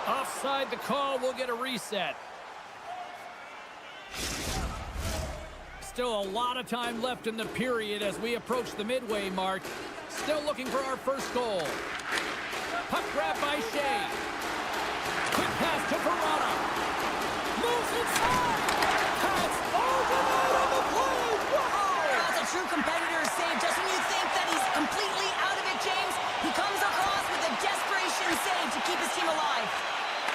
Offside the call, will get a reset. Still a lot of time left in the period as we approach the midway mark. Still looking for our first goal. Puck grab by Shea. Quick pass to Verona. Moves inside. Pass over on the play. Wow! That's a true competitor's save. Just when you think that he's completely out of it, James, he comes across with a desperation save to keep his team alive.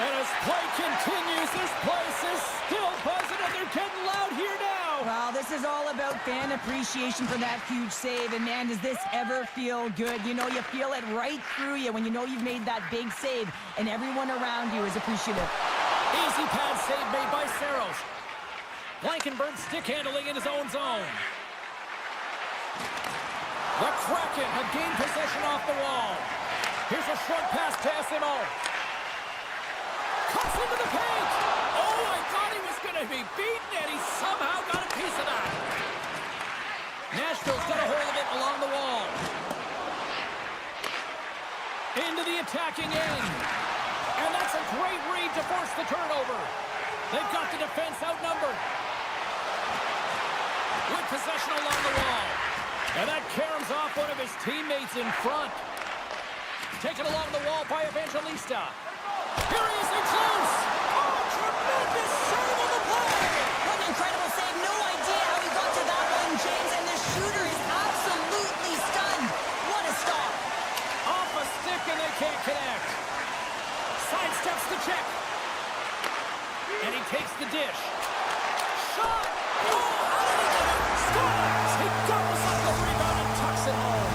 And as play continues, this place is still buzzing, and they're getting loud here now. Well, this is all about fan appreciation for that huge save. And, man, does this ever feel good? You know, you feel it right through you when you know you've made that big save, and everyone around you is appreciative. Easy pad save made by Saros. Blankenburg stick handling in his own zone. The Kraken have gained possession off the wall. Here's a short pass to SMO. Cuts into the paint. Oh, I thought he was going to be beaten, and he somehow got a piece of that. Nashville's got a hold of it along the wall. Into the attacking end. And that's a great read to force the turnover. They've got the defense outnumbered. With possession along the wall. And that caroms off one of his teammates in front. Taken along the wall by Evangelista. Here he is in close. Oh, tremendous save on the play. What an incredible save. No idea how he got to that one, James. And the shooter is absolutely stunned. What a stop. Off a stick and they can't connect. Sidesteps the check. And he takes the dish. Shot! Oh, how did he get it? Scores! He gobbles up the rebound and tucks it home.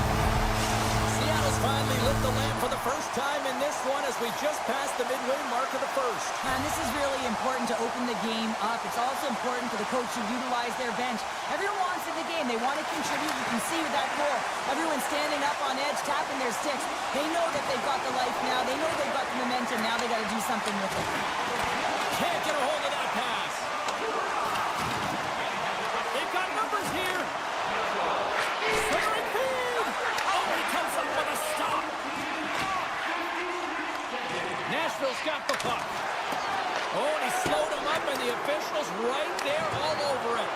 Seattle's finally lit the lamp for the first time in this one as we just passed the midway mark of the first. Man, this is really important to open the game up. It's also important for the coach to utilize their bench. Everyone wants in the game. They want to contribute. You can see with that goal, everyone's standing up on edge, tapping their sticks. They know that they've got the life now. They know they've got the momentum. Now they got to do something with it. Can't get a hold of that pass. They've got numbers here. Centering feed. Oh, he comes up with a stop. Nashville's got the puck. Oh, and he slowed him up, and the officials right there all over it.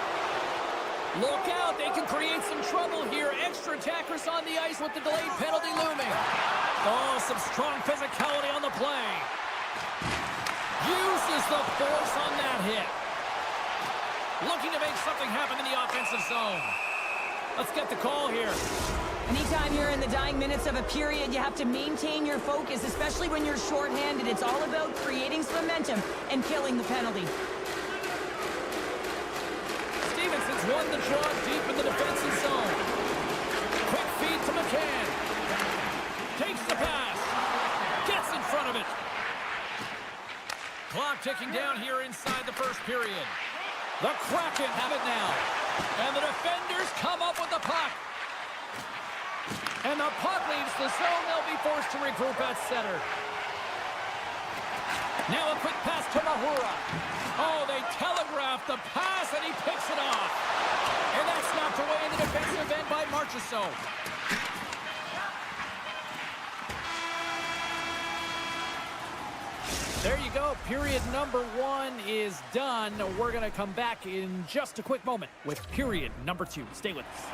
Look out, they can create some trouble here. Extra attackers on the ice with the delayed penalty looming. Oh, some strong physicality on the play. Uses the force on that hit. Looking to make something happen in the offensive zone. Let's get the call here. Anytime you're in the dying minutes of a period, you have to maintain your focus, especially when you're shorthanded. It's all about creating some momentum and killing the penalty. Stevenson's won the draw deep in the defensive zone. Quick feed to McCann. Takes the pass. Gets in front of it. Clock ticking down here inside the first period. The Kraken have it now. And the defenders come up with the puck. And the puck leaves the zone. They'll be forced to regroup at center. Now a quick pass to Mahura. Oh, they telegraphed the pass, and he picks it off. And that's knocked away in the defensive end by Marchessault. There you go. Period number 1 is done. We're going to come back in just a quick moment with period number 2. Stay with us.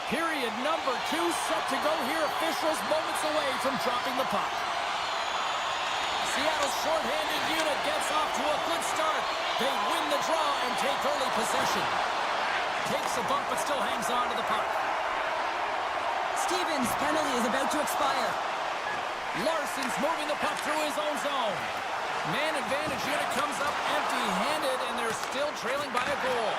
Period number 2 set to go here. Officials moments away from dropping the puck. Seattle's shorthanded unit gets off to a good start. They win the draw and take early possession. Takes a bump but still hangs on to the puck. Stevens' penalty is about to expire. Larson's moving the puck through his own zone. Man advantage unit comes up empty-handed, and they're still trailing by a goal.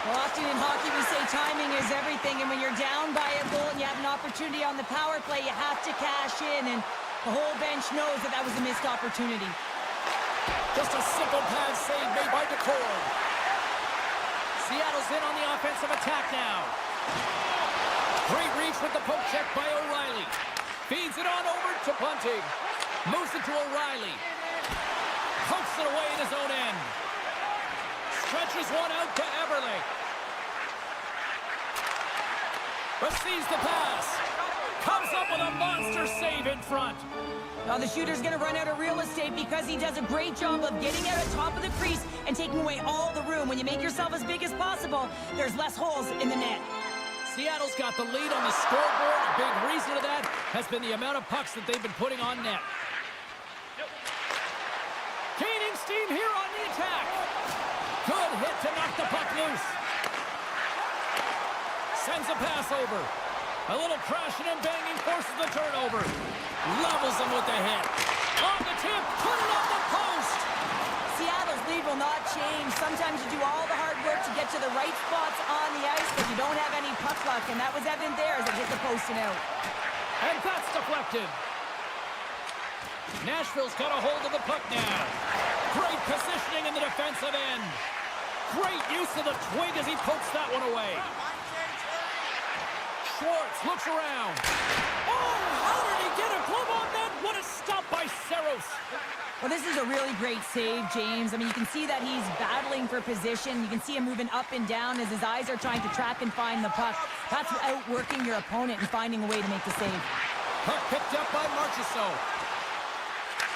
Well, often in hockey we say timing is everything, and when you're down by a goal and you have an opportunity on the power play, you have to cash in, and the whole bench knows that that was a missed opportunity. Just a simple pass save made by DeCord. Seattle's in on the offensive attack now. Great reach with the poke check by O'Reilly. Feeds it on over to Bunting. Moves it to O'Reilly. Pokes it away in his own end. Stretches one out to Eberle. Receives the pass. Comes up with a monster save in front. Now the shooter's going to run out of real estate because he does a great job of getting out at top of the crease and taking away all the room. When you make yourself as big as possible, there's less holes in the net. Seattle's got the lead on the scoreboard. A big reason of that has been the amount of pucks that they've been putting on net. Gaining steam here on the attack. Good hit to knock the puck loose. Sends a pass over. A little crashing and banging forces the turnover. Levels him with the hit. On the tip, put it on the post. Seattle's lead will not change. Sometimes you do all the hard work to get to the right spots on the ice, but you don't have any puck luck, and that was evident there as it hit the post and out. And that's deflected. Nashville's got a hold of the puck now. Great positioning in the defensive end. Great use of the twig as he pokes that one away. Schwartz looks around. Oh, how did he get a glove on that? What a stop by Saros. Well, this is a really great save, James. I mean, you can see that he's battling for position. You can see him moving up and down as his eyes are trying to track and find the puck. That's outworking your opponent and finding a way to make the save. Puck picked up by Marchessault.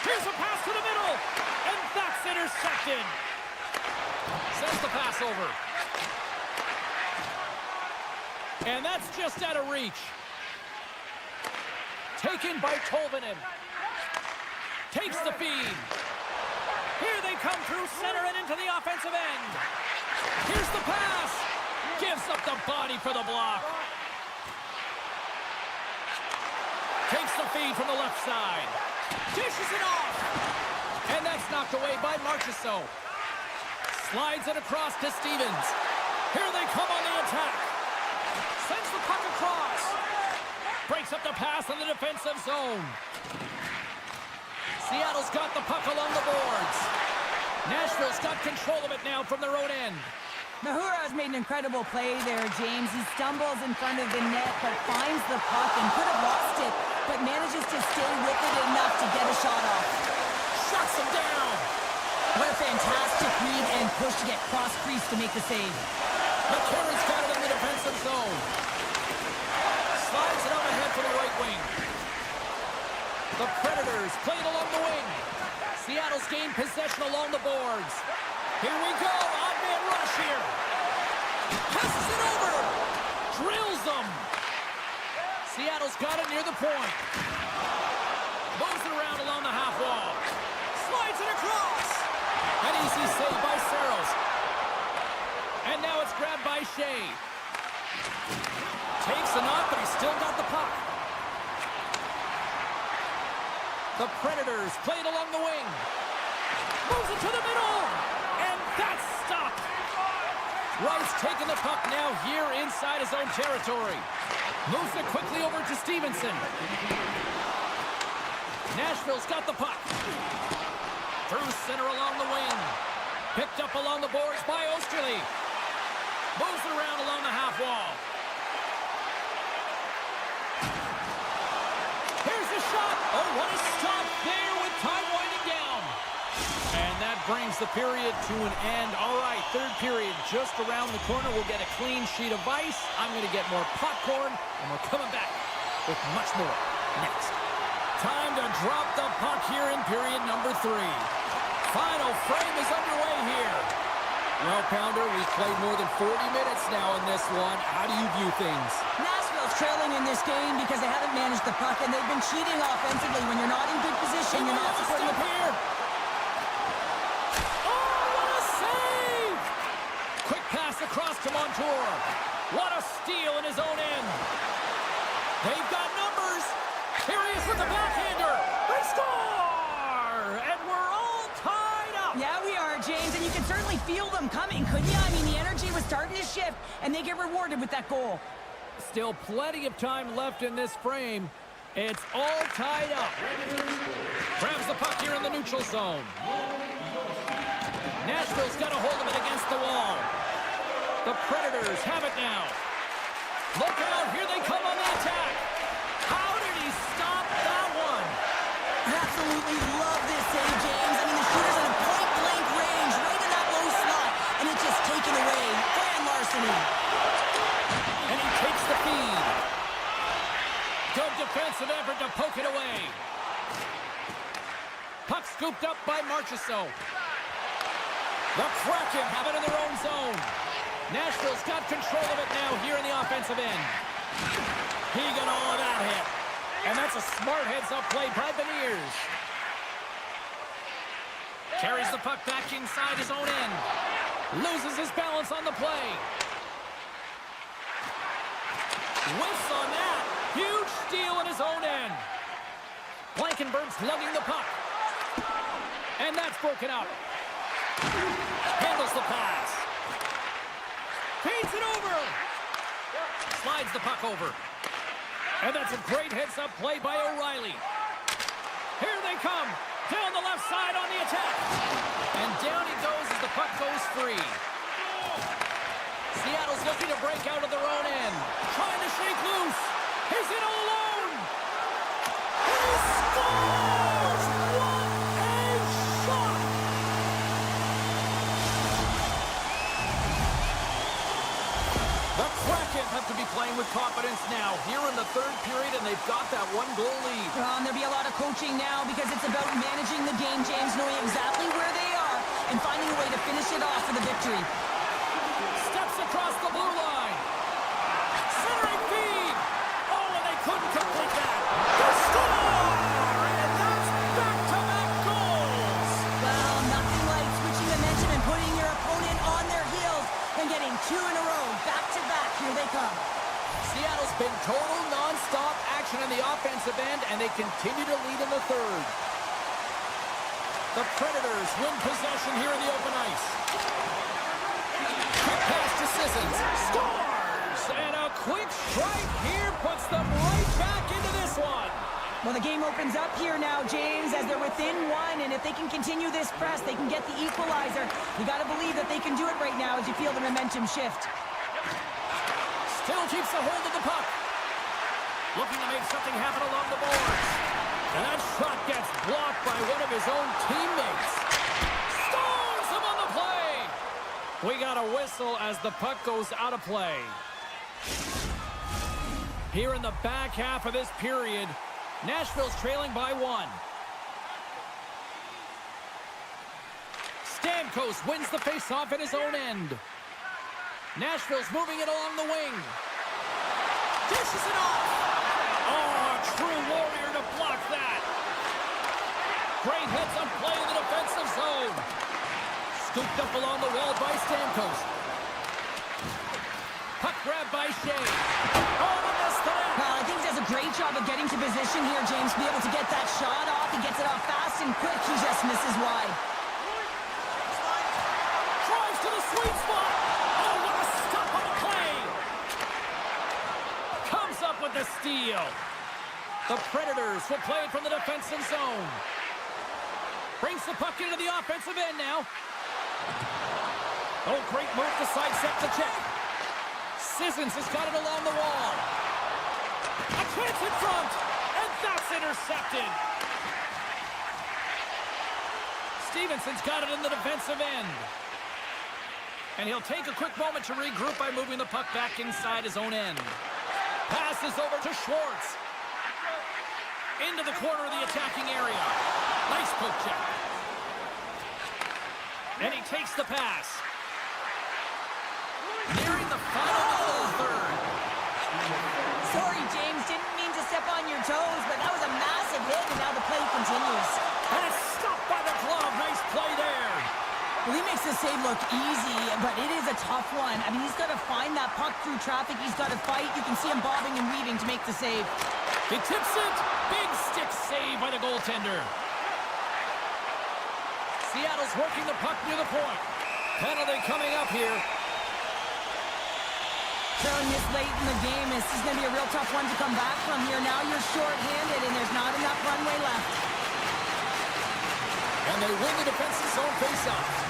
Here's a pass to the middle, and that's intercepted. Sends the pass over. And that's just out of reach. Taken by Tolvanen. Takes the feed. Here they come through center and into the offensive end. Here's the pass. Gives up the body for the block. Takes the feed from the left side. Dishes it off. And that's knocked away by Marchessault. Slides it across to Stevens. Here they come on the attack. Sends the puck across. Breaks up the pass in the defensive zone. Seattle's got the puck along the boards. Nashville's got control of it now from their own end. Mahura has made an incredible play there, James. He stumbles in front of the net, but finds the puck and could have lost it, but manages to stay with it enough to get a shot off. Shuts him down. What a fantastic read and push to get cross crease to make the save. McCarron's got it in the defensive zone. Slides it up ahead for the right wing. The Predators played along the wing. Seattle's gained possession along the boards. Here we go. Odd man rush here. Passes it over. Drills them. Seattle's got it near the point. Moves it around along the half wall. Slides it across. An easy save by Saros. And now it's grabbed by Shea. Takes the knock, but he's still got the puck. The Predators played along the wing. Moves it to the middle. And that's stopped. Rice taking the puck now here inside his own territory. Moves it quickly over to Stevenson. Nashville's got the puck. Through center along the wing. Picked up along the boards by Osterley. Moves it around along the half wall. Here's the shot. shot. Oh, what a stop there with time winding down. And that brings the period to an end. All right, third period just around the corner. We'll get a clean sheet of ice. I'm going to get more popcorn, and we're coming back with much more next. Time to drop the puck here in period number 3. Final frame is underway here. Well, Pounder, we've played more than 40 minutes now in this one. How do you view things? Nashville's trailing in this game because they haven't managed the puck, and they've been cheating offensively. When you're not in good position, you're not supporting the here. Oh, what a save! Quick pass across to Montour. What a steal in his own end. They've got numbers. Here he is with the backhander. They score! And we're all tied up. Yeah, we are, James, and you can certainly feel them coming, couldn't you? I mean, the energy was starting to shift, and they get rewarded with that goal. Still plenty of time left in this frame. It's all tied up. Grabs the puck here in the neutral zone. Nashville's got a hold of it against the wall. The Predators have it now. Look out, here they come on the attack. How did he stop that one? Absolutely love this save, James. I mean, the shooter's in a point-blank range, right in that low slot, and it's just taken away. Grand larceny. And he takes the feed. Good defensive effort to poke it away. Puck scooped up by Marchessault. The Kraken have it in their own zone. Nashville's got control of it now here in the offensive end. He got all of that hit. And that's a smart heads-up play by Beniers. Carries the puck back inside his own end. Loses his balance on the play. Whiffs on that. Huge steal in his own end. Blankenberg's lugging the puck. And that's broken up. Handles the pass. Feeds it over. Slides the puck over. And that's a great heads-up play by O'Reilly. Here they come. Down the left side on the attack. And down he goes as the puck goes free. Seattle's looking to break out of their own end. Trying to shake loose. He's in all alone. He scores! What a shot! The Kraken have to be playing with confidence now here in the third period, and they've got that one-goal lead. There'll be a lot of coaching now because it's about managing the game, James, knowing exactly where they are and finding a way to finish it off for the victory. Steps across the blue line. Centering feed. Oh, and they couldn't complete that. They score! And that's back-to-back goals. Well, nothing like switching momentum and putting your opponent on their heels and getting two in a row, back-to-back. Here they come. Seattle's been total non-stop action in the offensive end, and they continue to lead in the third. The Predators win possession here in the open ice. Quick pass to Sissons. Scores! And a quick strike here puts them right back into this one. Well, the game opens up here now, James, as they're within one, and if they can continue this press, they can get the equalizer. You got to believe that they can do it right now as you feel the momentum shift. Still keeps a hold of the puck. Looking to make something happen along the boards. And that shot gets blocked by one of his own teammates. Scores him on the play. We got a whistle as the puck goes out of play. Here in the back half of this period, Nashville's trailing by 1. Stamkos wins the faceoff at his own end. Nashville's moving it along the wing. Dishes it off. Oh, a true warrior to block that. Great heads-up play in the defensive zone. Scooped up along the wall by Stamkos. Puck grab by Shea. Oh, and missed that. Well, I think he does a great job of getting to position here, James, to be able to get that shot off. He gets it off fast and quick. He just misses wide. Drives to the sweet spot. Oh, what a stop on the play. Comes up with the steal. The Predators will play it from the defensive zone. Brings the puck into the offensive end now. Oh, great move to sidestep the check. Sissons has got it along the wall. A chance in front. And That's intercepted. Stevenson's got it in the defensive end. And he'll take a quick moment to regroup by moving the puck back inside his own end. Passes over to Schwartz. Into the corner of the attacking area. Nice poke check. And he takes the pass. Nearing the final minute of the third. Sorry, James, didn't mean to step on your toes, but that was a massive hit, and now the play continues. And it's stopped by the glove. Nice play there. Well, he makes the save look easy, but it is a tough one. I mean, he's got to find that puck through traffic. He's got to fight. You can see him bobbing and weaving to make the save. He tips it. Big stick save by the goaltender. Seattle's working the puck near the point. Penalty coming up here. Trailing this late in the game, this is going to be a real tough one to come back from here. Now you're short-handed, and there's not enough runway left. And they win the defensive zone face-off.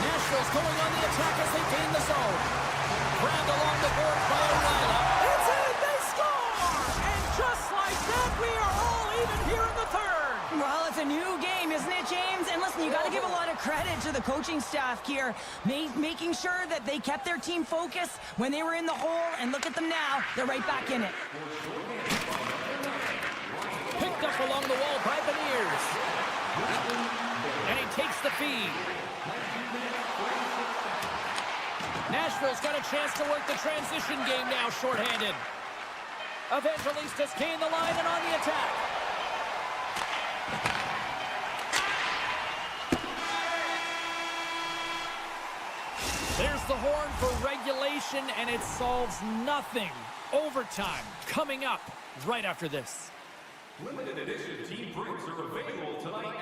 Nashville's going on the attack as they gain the zone. Grabbed along the boards by O'Reilly. It's in! They score! And just like that, we are all even here in the third. Well, it's a new game, isn't it, James? And listen, you got to give a lot of credit to the coaching staff here, making sure that they kept their team focused when they were in the hole. And look at them now. They're right back in it. Picked up along the wall by Beniers. And he takes the feed. Nashville's got a chance to work the transition game now, shorthanded. Evangelistas gain the line and on the attack. There's the horn for regulation, and it solves nothing. Overtime coming up right after this. Limited edition team prints are available tonight